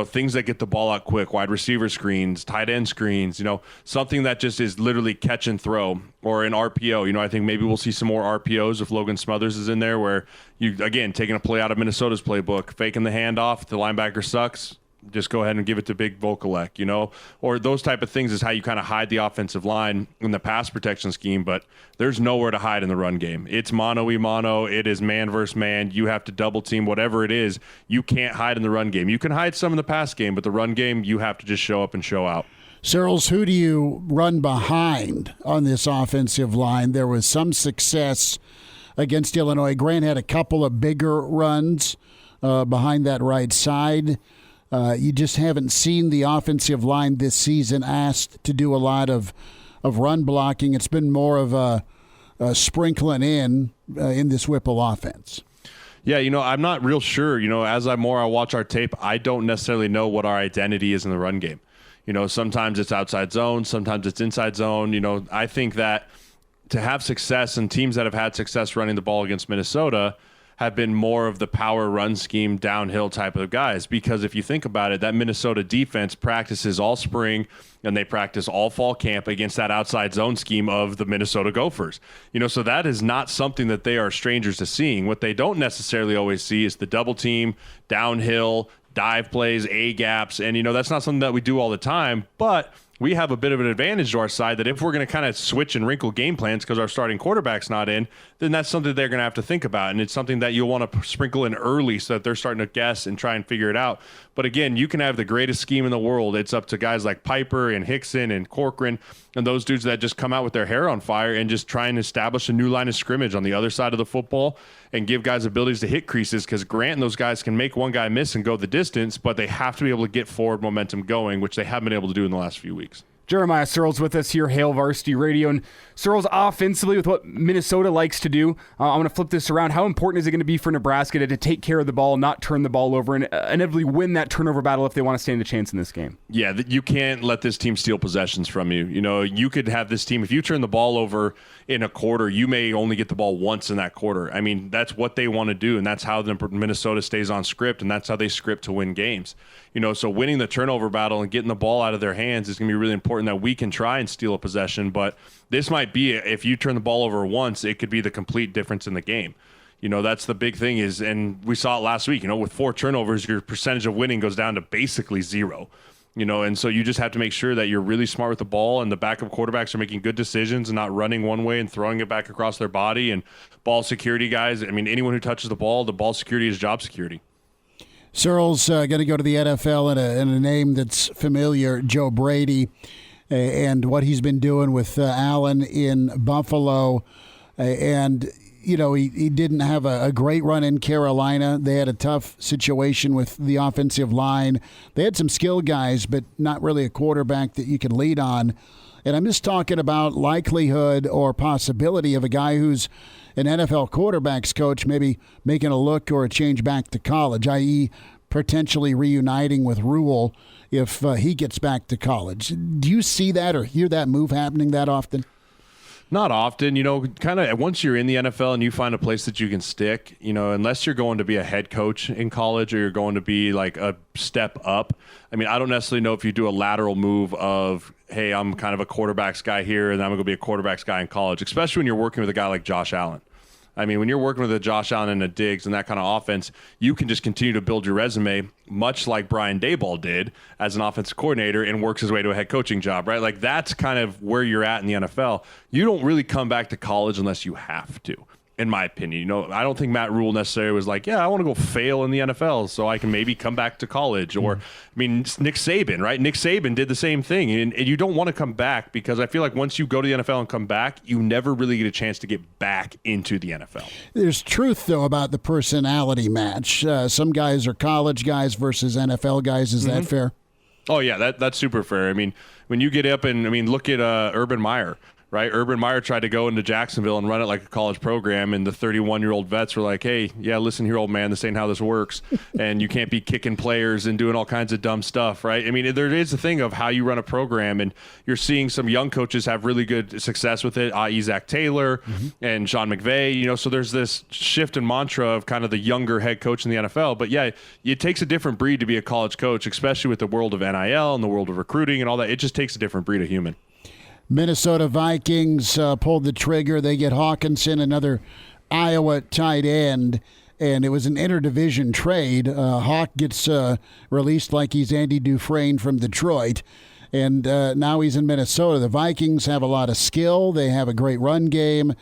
things that get the ball out quick, wide receiver screens, tight end screens, something that just is literally catch and throw, or an RPO. I think maybe we'll see some more RPOs if Logan Smothers is in there, where you, again, taking a play out of Minnesota's playbook, faking the handoff, the linebacker sucks, just go ahead and give it to Big Vokalek, or those type of things is how you kind of hide the offensive line in the pass protection scheme. But there's nowhere to hide in the run game. It's mano-y-mano. It is man versus man. You have to double team, whatever it is. You can't hide in the run game. You can hide some in the pass game, but the run game, you have to just show up and show out. Sirles, who do you run behind on this offensive line? There was some success against Illinois. Grant had a couple of bigger runs behind that right side. You just haven't seen the offensive line this season asked to do a lot of run blocking. It's been more of a sprinkling in this Whipple offense. Yeah, I'm not real sure. As I watch our tape, I don't necessarily know what our identity is in the run game. Sometimes it's outside zone, sometimes it's inside zone. I think that to have success, and teams that have had success running the ball against Minnesota have been more of the power run scheme, downhill type of guys. Because if you think about it, that Minnesota defense practices all spring and they practice all fall camp against that outside zone scheme of the Minnesota Gophers. So that is not something that they are strangers to seeing. What they don't necessarily always see is the double team, downhill, dive plays, A-gaps, and that's not something that we do all the time, but we have a bit of an advantage to our side that if we're going to kind of switch and wrinkle game plans because our starting quarterback's not in, then that's something they're going to have to think about, and it's something that you'll want to sprinkle in early so that they're starting to guess and try and figure it out. But again, you can have the greatest scheme in the world. It's up to guys like Piper and Hickson and Corcoran and those dudes that just come out with their hair on fire and just try and establish a new line of scrimmage on the other side of the football and give guys abilities to hit creases, because Grant and those guys can make one guy miss and go the distance, but they have to be able to get forward momentum going, which they haven't been able to do in the last few weeks. Jeremiah Sirles with us here, Hail Varsity Radio. And Sirles, offensively, with what Minnesota likes to do, I'm going to flip this around. How important is it going to be for Nebraska to take care of the ball, not turn the ball over, and inevitably win that turnover battle if they want to stand a chance in this game? Yeah, you can't let this team steal possessions from you. You could have this team, if you turn the ball over in a quarter, you may only get the ball once in that quarter. I mean, that's what they want to do, and that's how Minnesota stays on script, and that's how they script to win games. So winning the turnover battle and getting the ball out of their hands is going to be really important, that we can try and steal a possession. But this might be, if you turn the ball over once, it could be the complete difference in the game. That's the big thing is, and we saw it last week, with 4 turnovers, your percentage of winning goes down to basically 0. And so you just have to make sure that you're really smart with the ball, and the backup quarterbacks are making good decisions and not running one way and throwing it back across their body. And ball security guys, I mean, anyone who touches the ball security is job security. Sirles going to go to the NFL in a name that's familiar, Joe Brady, and what he's been doing with Allen in Buffalo. And, he didn't have a great run in Carolina. They had a tough situation with the offensive line. They had some skilled guys, but not really a quarterback that you can lead on. And I'm just talking about likelihood or possibility of a guy who's an NFL quarterbacks coach maybe making a look or a change back to college, i.e. potentially reuniting with Rhule if he gets back to college. Do you see that or hear that move happening that often? Not often. Kind of once you're in the NFL and you find a place that you can stick, unless you're going to be a head coach in college or you're going to be like a step up. I mean, I don't necessarily know if you do a lateral move of, hey, I'm kind of a quarterbacks guy here and I'm going to be a quarterbacks guy in college, especially when you're working with a guy like Josh Allen. I mean, when you're working with a Josh Allen and a Diggs and that kind of offense, you can just continue to build your resume, much like Brian Daboll did as an offensive coordinator and works his way to a head coaching job, right? Like, that's kind of where you're at in the NFL. You don't really come back to college unless you have to, in my opinion. I don't think Matt Rhule necessarily was like, yeah, I want to go fail in the NFL so I can maybe come back to college. Or, Nick Saban, right? Nick Saban did the same thing. And you don't want to come back because I feel like once you go to the NFL and come back, you never really get a chance to get back into the NFL. There's truth, though, about the personality match. Some guys are college guys versus NFL guys. Is that fair? Oh, yeah, that's super fair. I mean, when you get up and, look at Urban Meyer. Right, Urban Meyer tried to go into Jacksonville and run it like a college program, and the 31-year-old vets were like, hey, yeah, listen here, old man, this ain't how this works, and you can't be kicking players and doing all kinds of dumb stuff, right? I mean, there is a thing of how you run a program, and you're seeing some young coaches have really good success with it, i.e. Zach Taylor and Sean McVay, so there's this shift in mantra of kind of the younger head coach in the NFL, but yeah, it takes a different breed to be a college coach, especially with the world of NIL and the world of recruiting and all that. It just takes a different breed of human. Minnesota Vikings pulled the trigger. They get Hawkinson, another Iowa tight end, and it was an interdivision trade. Hawk gets released like he's Andy Dufresne from Detroit, and now he's in Minnesota. The Vikings have a lot of skill. They have a great run game.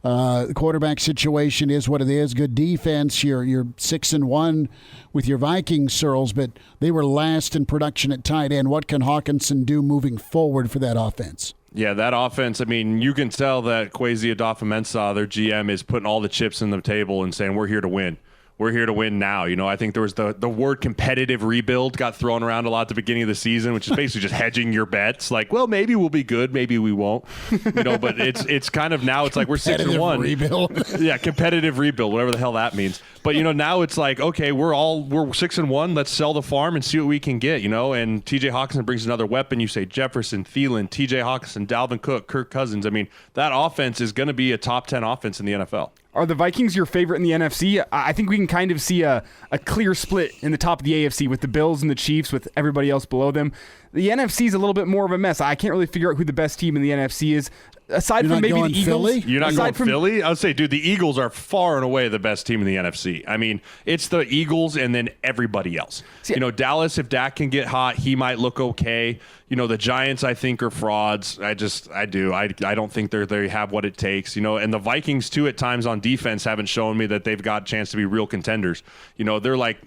The quarterback situation is what it is. Good defense. You're 6-1 with your Vikings, Sirles, but they were last in production at tight end. What can Hawkinson do moving forward for that offense? Yeah, that offense, I mean, you can tell that Kwesi Adofo-Mensah, their GM, is putting all the chips in the table and saying, we're here to win. We're here to win now. You know, I think there was the word competitive rebuild got thrown around a lot at the beginning of the season, which is basically just hedging your bets. Like, well, maybe we'll be good, maybe we won't. You know, but it's kind of now it's like we're 6-1. Rebuild. Yeah, competitive rebuild, whatever the hell that means. But you know, now it's like, okay, we're 6-1. Let's sell the farm and see what we can get. You know, and T.J. Hawkinson brings another weapon. You say Jefferson, Thielen, T.J. Hawkinson, Dalvin Cook, Kirk Cousins. I mean, that offense is going to be a top 10 offense in the NFL. Are the Vikings your favorite in the NFC? I think we can kind of see a clear split in the top of the AFC with the Bills and the Chiefs with everybody else below them. The NFC is a little bit more of a mess. I can't really figure out who the best team in the NFC is. Aside from maybe the Eagles. Philly? You're not going Philly? I would say, dude, the Eagles are far and away the best team in the NFC. I mean, it's the Eagles and then everybody else. You know, Dallas, if Dak can get hot, he might look okay. You know, the Giants, I think, are frauds. I don't think they have what it takes. You know, and the Vikings, too, at times on defense haven't shown me that they've got a chance to be real contenders. You know, they're like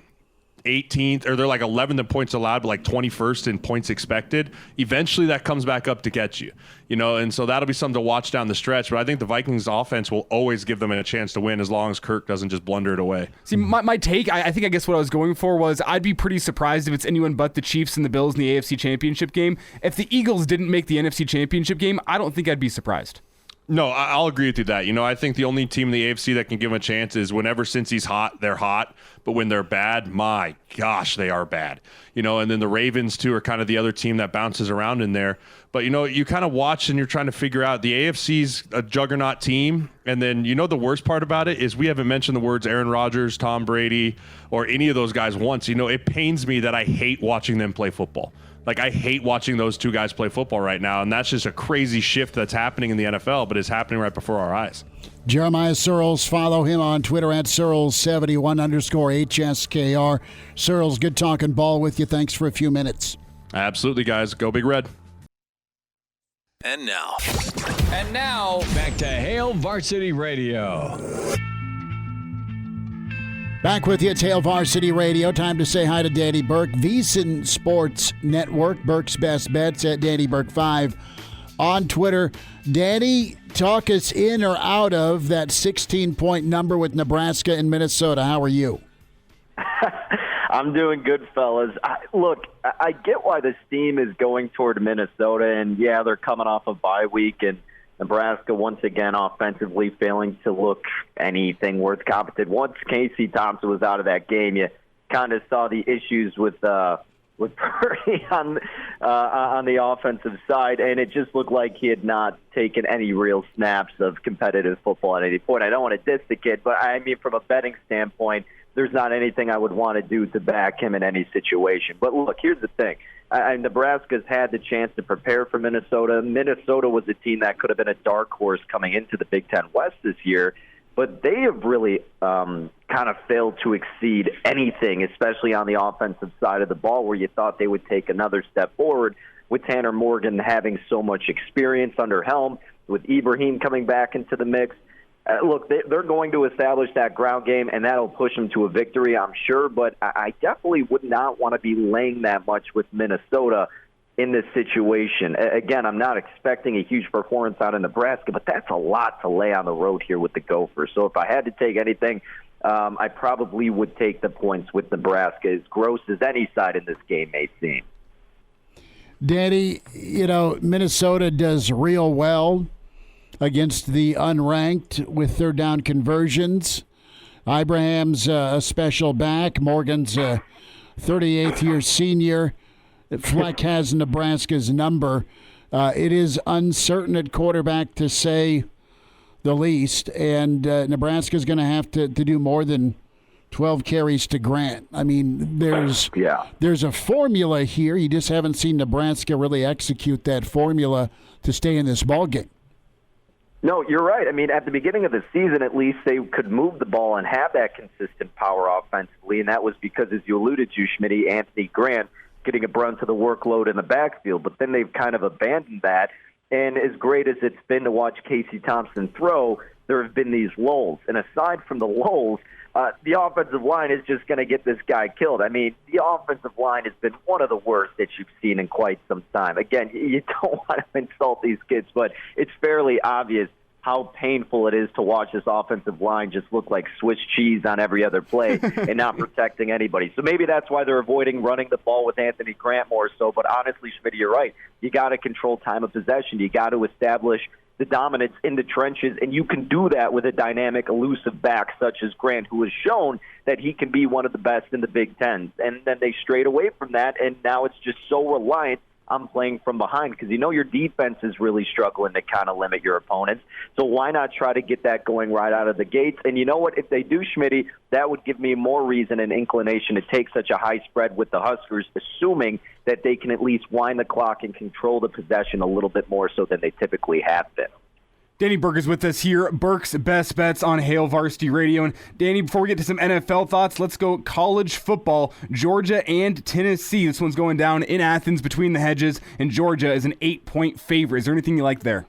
18th, or they're like 11th in points allowed, but like 21st in points expected. Eventually that comes back up to get you, you know, and so that'll be something to watch down the stretch. But I think the Vikings offense will always give them a chance to win as long as Kirk doesn't just blunder it away. See, my take, I guess what I was going for was I'd be pretty surprised if it's anyone but the Chiefs and the Bills in the AFC Championship game. If the Eagles didn't make the NFC Championship game, I don't think I'd be surprised. No, I'll agree with you that. You know, I think the only team in the AFC that can give them a chance is whenever Cincy's hot, they're hot. But when they're bad, my gosh, they are bad. You know, and then the Ravens, too, are kind of the other team that bounces around in there. But, you know, you kind of watch and you're trying to figure out the AFC's a juggernaut team. And then, you know, the worst part about it is we haven't mentioned the words Aaron Rodgers, Tom Brady, or any of those guys once. You know, it pains me that I hate watching them play football. Like, I hate watching those two guys play football right now, and that's just a crazy shift that's happening in the NFL, but it's happening right before our eyes. Jeremiah Sirles, follow him on Twitter at Sirles71_HSKR. Sirles, good talking ball with you. Thanks for a few minutes. Absolutely, guys. Go Big Red. And now, back to Hail Varsity Radio. Back with you at Hail Varsity Radio. Time to say hi to Danny Burke, VSiN Sports Network, Burke's Best Bets at Danny Burke 5 on Twitter. Danny, talk us in or out of that 16-point number with Nebraska and Minnesota. How are you? I'm doing good, fellas. Look, I get why this team is going toward Minnesota, and yeah, they're coming off a bye week, and Nebraska once again offensively failing to look anything worth competent. Once Casey Thompson was out of that game, you kind of saw the issues with Purdy on the offensive side, and it just looked like he had not taken any real snaps of competitive football at any point. I don't want to diss the kid, but I mean, from a betting standpoint, there's not anything I would want to do to back him in any situation. But look, here's the thing. Nebraska's had the chance to prepare for Minnesota. Minnesota was a team that could have been a dark horse coming into the Big Ten West this year, but they have really kind of failed to exceed anything, especially on the offensive side of the ball, where you thought they would take another step forward with Tanner Morgan having so much experience under helm, with Ibrahim coming back into the mix. Look, they're going to establish that ground game, and that'll push them to a victory, I'm sure. But I definitely would not want to be laying that much with Minnesota in this situation. Again, I'm not expecting a huge performance out of Nebraska, but that's a lot to lay on the road here with the Gophers. So if I had to take anything, I probably would take the points with Nebraska, as gross as any side in this game may seem. Danny, you know, Minnesota does real well against the unranked with third down conversions. Ibrahim's a special back. Morgan's a 38th-year senior. Fleck has Nebraska's number. It is uncertain at quarterback, to say the least, and Nebraska's going to have to do more than 12 carries to Grant. I mean, there's a formula here. You just haven't seen Nebraska really execute that formula to stay in this ballgame. No, you're right. I mean, at the beginning of the season, at least, they could move the ball and have that consistent power offensively, and that was because, as you alluded to, Schmidt, Anthony Grant getting a brunt to the workload in the backfield. But then they've kind of abandoned that, and as great as it's been to watch Casey Thompson throw, there have been these lulls. And aside from the lulls, the offensive line is just going to get this guy killed. I mean, the offensive line has been one of the worst that you've seen in quite some time. Again, you don't want to insult these kids, but it's fairly obvious how painful it is to watch this offensive line just look like Swiss cheese on every other play and not protecting anybody. So maybe that's why they're avoiding running the ball with Anthony Grant more so. But honestly, Schmidt, you're right. You got to control time of possession. You got to establish the dominance in the trenches, and you can do that with a dynamic, elusive back such as Grant, who has shown that he can be one of the best in the Big Ten. And then they strayed away from that, and now it's just so reliant on playing from behind because your defense is really struggling to kind of limit your opponents. So why not try to get that going right out of the gates? And you know what? If they do, Schmitty, that would give me more reason and inclination to take such a high spread with the Huskers, assuming that they can at least wind the clock and control the possession a little bit more so than they typically have been. Danny Burke is with us here. Burke's Best Bets on Hail Varsity Radio. And Danny, before we get to some NFL thoughts, let's go college football. Georgia and Tennessee. This one's going down in Athens between the hedges, and Georgia is an 8-point favorite. Is there anything you like there?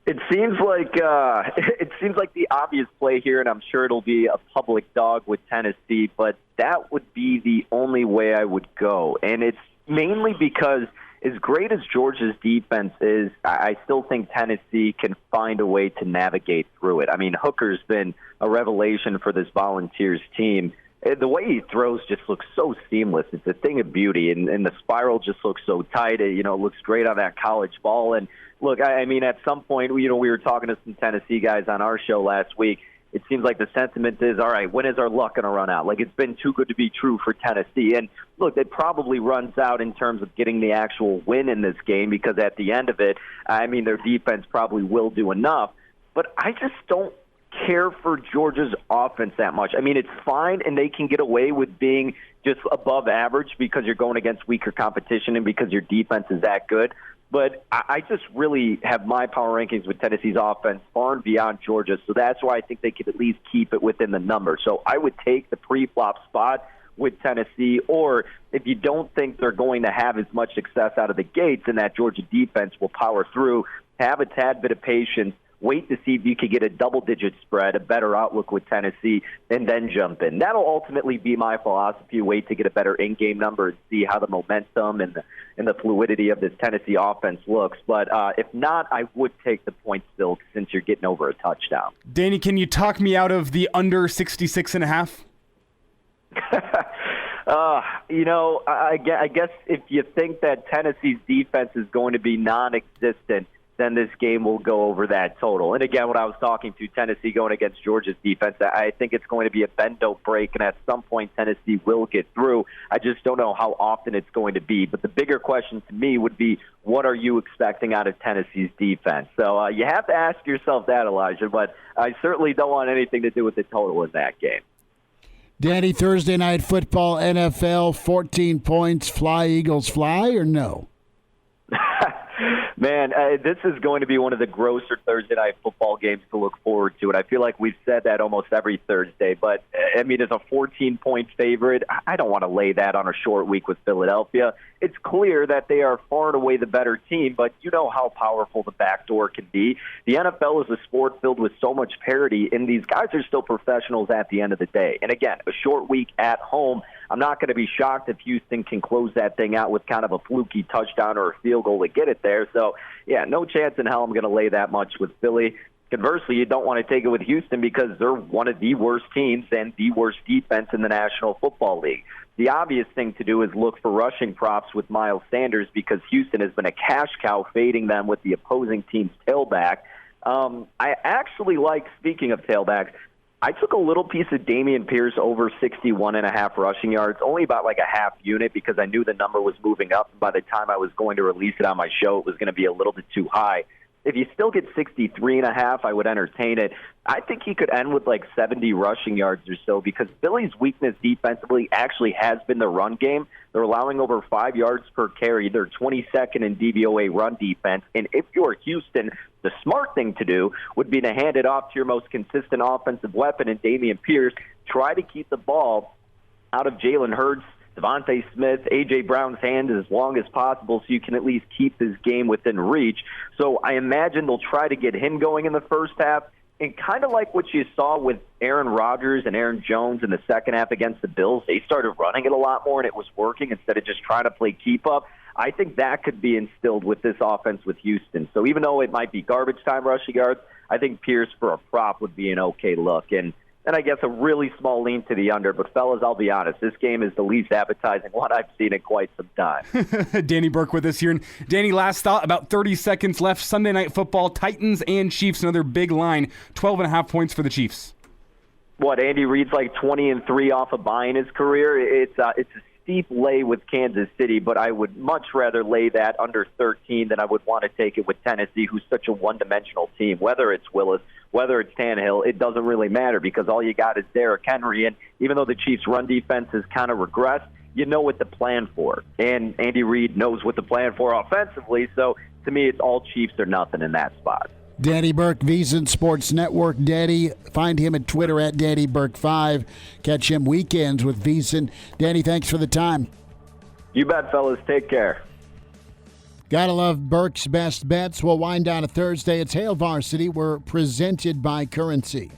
It seems like the obvious play here, and I'm sure it'll be a public dog with Tennessee, but that would be the only way I would go. And it's mainly because as great as Georgia's defense is, I still think Tennessee can find a way to navigate through it. I mean, Hooker's been a revelation for this Volunteers team. The way he throws just looks so seamless. It's a thing of beauty, and the spiral just looks so tight. It looks great on that college ball. And look, I mean, at some point, we were talking to some Tennessee guys on our show last week. It seems like the sentiment is, all right, when is our luck going to run out? Like, it's been too good to be true for Tennessee. And, look, it probably runs out in terms of getting the actual win in this game because at the end of it, I mean, their defense probably will do enough. But I just don't care for Georgia's offense that much. I mean, it's fine, and they can get away with being just above average because you're going against weaker competition and because your defense is that good. But I just really have my power rankings with Tennessee's offense far and beyond Georgia, so that's why I think they could at least keep it within the number. So I would take the pre-flop spot with Tennessee, or if you don't think they're going to have as much success out of the gates and that Georgia defense will power through, have a tad bit of patience, wait to see if you could get a double-digit spread, a better outlook with Tennessee, and then jump in. That'll ultimately be my philosophy, wait to get a better in-game number and see how the momentum and the fluidity of this Tennessee offense looks. But if not, I would take the point still since you're getting over a touchdown. Danny, can you talk me out of the under 66.5? I guess if you think that Tennessee's defense is going to be non-existent, then this game will go over that total. And again, when I was talking to Tennessee going against Georgia's defense, I think it's going to be a bend-don't-break, and at some point Tennessee will get through. I just don't know how often it's going to be. But the bigger question to me would be, what are you expecting out of Tennessee's defense? So you have to ask yourself that, Elijah, but I certainly don't want anything to do with the total in that game. Danny, Thursday Night Football, NFL, 14 points, fly, Eagles, fly, or no? Man, this is going to be one of the grosser Thursday Night Football games to look forward to, and I feel like we've said that almost every Thursday. But, I mean, as a 14-point favorite, I don't want to lay that on a short week with Philadelphia. It's clear that they are far and away the better team, but you know how powerful the backdoor can be. The NFL is a sport filled with so much parity, and these guys are still professionals at the end of the day. And, again, a short week at home, I'm not going to be shocked if Houston can close that thing out with kind of a fluky touchdown or a field goal to get it there. So, yeah, no chance in hell I'm going to lay that much with Philly. Conversely, you don't want to take it with Houston because they're one of the worst teams and the worst defense in the National Football League. The obvious thing to do is look for rushing props with Miles Sanders because Houston has been a cash cow fading them with the opposing team's tailback. I actually like, speaking of tailbacks, I took a little piece of Dameon Pierce over 61.5 rushing yards, only about like a half unit because I knew the number was moving up. And by the time I was going to release it on my show, it was going to be a little bit too high. If you still get 63.5, I would entertain it. I think he could end with like 70 rushing yards or so because Philly's weakness defensively actually has been the run game. They're allowing over 5 yards per carry. They're 22nd in DVOA run defense. And if you're Houston, the smart thing to do would be to hand it off to your most consistent offensive weapon in Dameon Pierce. Try to keep the ball out of Jalen Hurts' Devontae Smith, A.J. Brown's hand as long as possible so you can at least keep this game within reach. So I imagine they'll try to get him going in the first half. And kind of like what you saw with Aaron Rodgers and Aaron Jones in the second half against the Bills, they started running it a lot more and it was working instead of just trying to play keep up. I think that could be instilled with this offense with Houston. So even though it might be garbage time rushing yards, I think Pierce for a prop would be an okay look. And I guess a really small lean to the under. But, fellas, I'll be honest, this game is the least appetizing one I've seen in quite some time. Danny Burke with us here. And Danny, last thought, about 30 seconds left. Sunday Night Football, Titans and Chiefs, another big line, 12.5 points for the Chiefs. What, Andy Reid's like 20-3 off a bye in his career? It's a steep lay with Kansas City, but I would much rather lay that under 13 than I would want to take it with Tennessee, who's such a one-dimensional team. Whether it's Willis, whether it's Tannehill, it doesn't really matter because all you got is Derrick Henry. And even though the Chiefs' run defense has kind of regressed, you know what to plan for. And Andy Reid knows what to plan for offensively. So to me, it's all Chiefs or nothing in that spot. Danny Burke, VSiN Sports Network. Danny, find him at Twitter at DannyBurke5. Catch him weekends with VSiN. Danny, thanks for the time. You bet, fellas. Take care. Gotta love Burke's best bets. We'll wind down a Thursday. It's Hail Varsity. We're presented by Currency.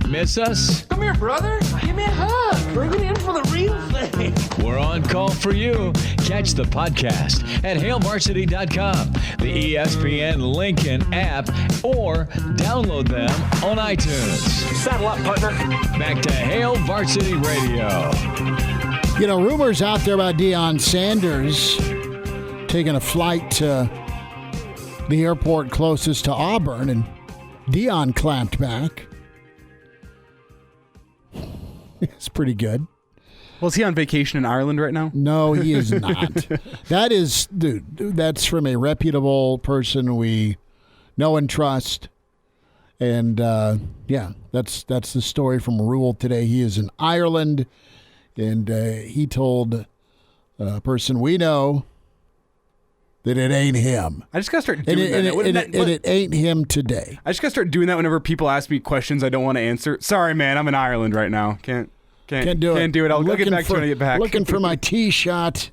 Miss us? Come here, brother. Give me a hug. Bring it in for the real thing. We're on call for you. Catch the podcast at hailvarsity.com, the ESPN Lincoln app, or download them on iTunes. Saddle up, partner. Back to Hail Varsity Radio. You know, rumors out there about Deion Sanders taking a flight to the airport closest to Auburn, and Deion clamped back. It's pretty good. Well, is he on vacation in Ireland right now? No, he is not. That is, dude, that's from a reputable person we know and trust. And, yeah, that's the story from Rhule today. He is in Ireland, and he told a person we know that it ain't him. I just got to start doing that. And it ain't him today. I just got to start doing that whenever people ask me questions I don't want to answer. Sorry, man, I'm in Ireland right now. Can't do it. I'll get back to you when I get back. Looking for my tee shot.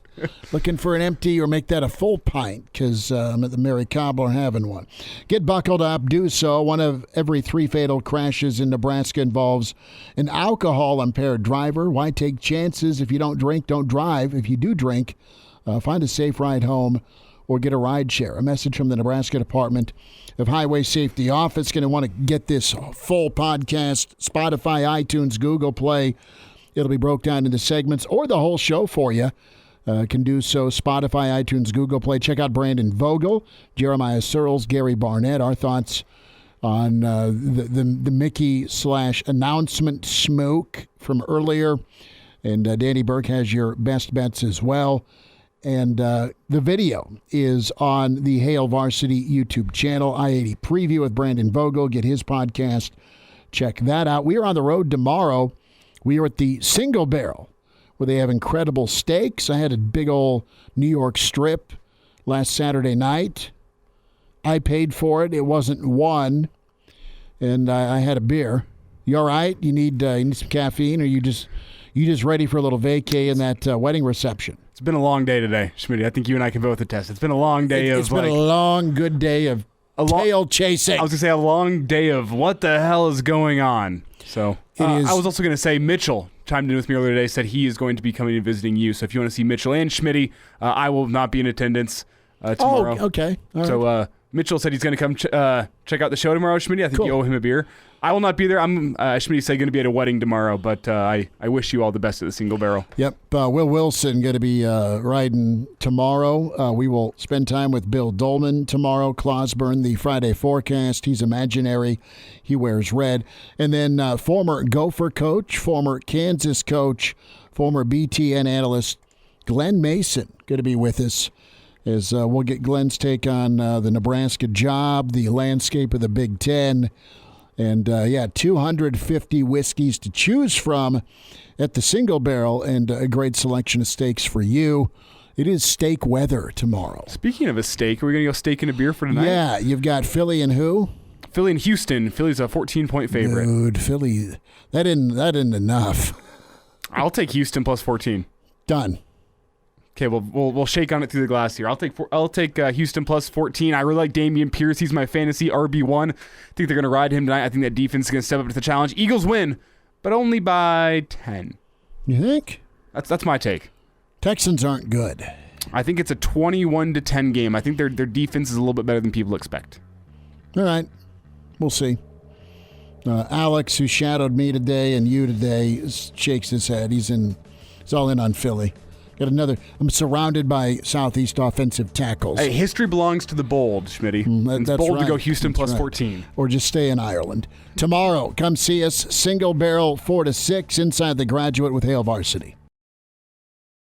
Looking for an empty or make that a full pint because I'm at the Mary Cobbler having one. Get buckled up. Do so. One of every 3 fatal crashes in Nebraska involves an alcohol-impaired driver. Why take chances? If you don't drink, don't drive. If you do drink, find a safe ride home or get a ride share. A message from the Nebraska Department of Highway Safety Office. Going to want to get this full podcast, Spotify, iTunes, Google Play. It'll be broke down into segments or the whole show for you. Can do so. Spotify, iTunes, Google Play. Check out Brandon Vogel, Jeremiah Sirles, Gary Barnett. Our thoughts on the Mickey/announcement smoke from earlier. And Danny Burke has your best bets as well. And the video is on the Hail Varsity YouTube channel. I-80 Preview with Brandon Vogel. Get his podcast. Check that out. We are on the road tomorrow. We are at the Single Barrel, where they have incredible steaks. I had a big old New York strip last Saturday night. I paid for it. It wasn't one. And I had a beer. You all right? You need some caffeine, or you just ready for a little vacay in that wedding reception? It's been a long day today, Schmidt. I think you and I can both attest. It's been a long day It's been a long, good day of tail chasing. I was going to say a long day of what the hell is going on. So I was also going to say Mitchell chimed in with me earlier today, said he is going to be coming and visiting you. So if you want to see Mitchell and Schmitty, I will not be in attendance tomorrow. Oh, okay. All right. So Mitchell said he's going to come check out the show tomorrow, Schmitty. I think you owe him a beer. I will not be there. Schmitty said going to be at a wedding tomorrow, but I wish you all the best at the Single Barrel. Yep. Will Wilson going to be riding tomorrow. We will spend time with Bill Dolman tomorrow. Clausburn, the Friday forecast. He's imaginary. He wears red. And then former Gopher coach, former Kansas coach, former BTN analyst, Glenn Mason, going to be with us. As we'll get Glenn's take on the Nebraska job, the landscape of the Big Ten, and 250 whiskeys to choose from at the Single Barrel, and a great selection of steaks for you. It is steak weather tomorrow. Speaking of a steak, are we going to go steak and a beer for tonight? Yeah, you've got Philly and who? Philly and Houston. Philly's a 14-point favorite. Dude, Philly, that isn't enough. I'll take Houston plus 14. Done. Okay, we'll shake on it through the glass here. I'll take Houston plus 14. I really like Dameon Pierce. He's my fantasy RB1. I think they're going to ride him tonight. I think that defense is going to step up to the challenge. Eagles win, but only by 10. You think? That's my take. Texans aren't good. I think it's a 21-10 game. I think their defense is a little bit better than people expect. All right. We'll see. Alex, who shadowed me today and you today, shakes his head. He's all in on Philly. Got another. I'm surrounded by Southeast offensive tackles. Hey, history belongs to the bold, Schmitty. It's bold to go Houston plus 14. Or just stay in Ireland. Tomorrow, come see us, single barrel 4 to 6 inside the Graduate with Hail Varsity.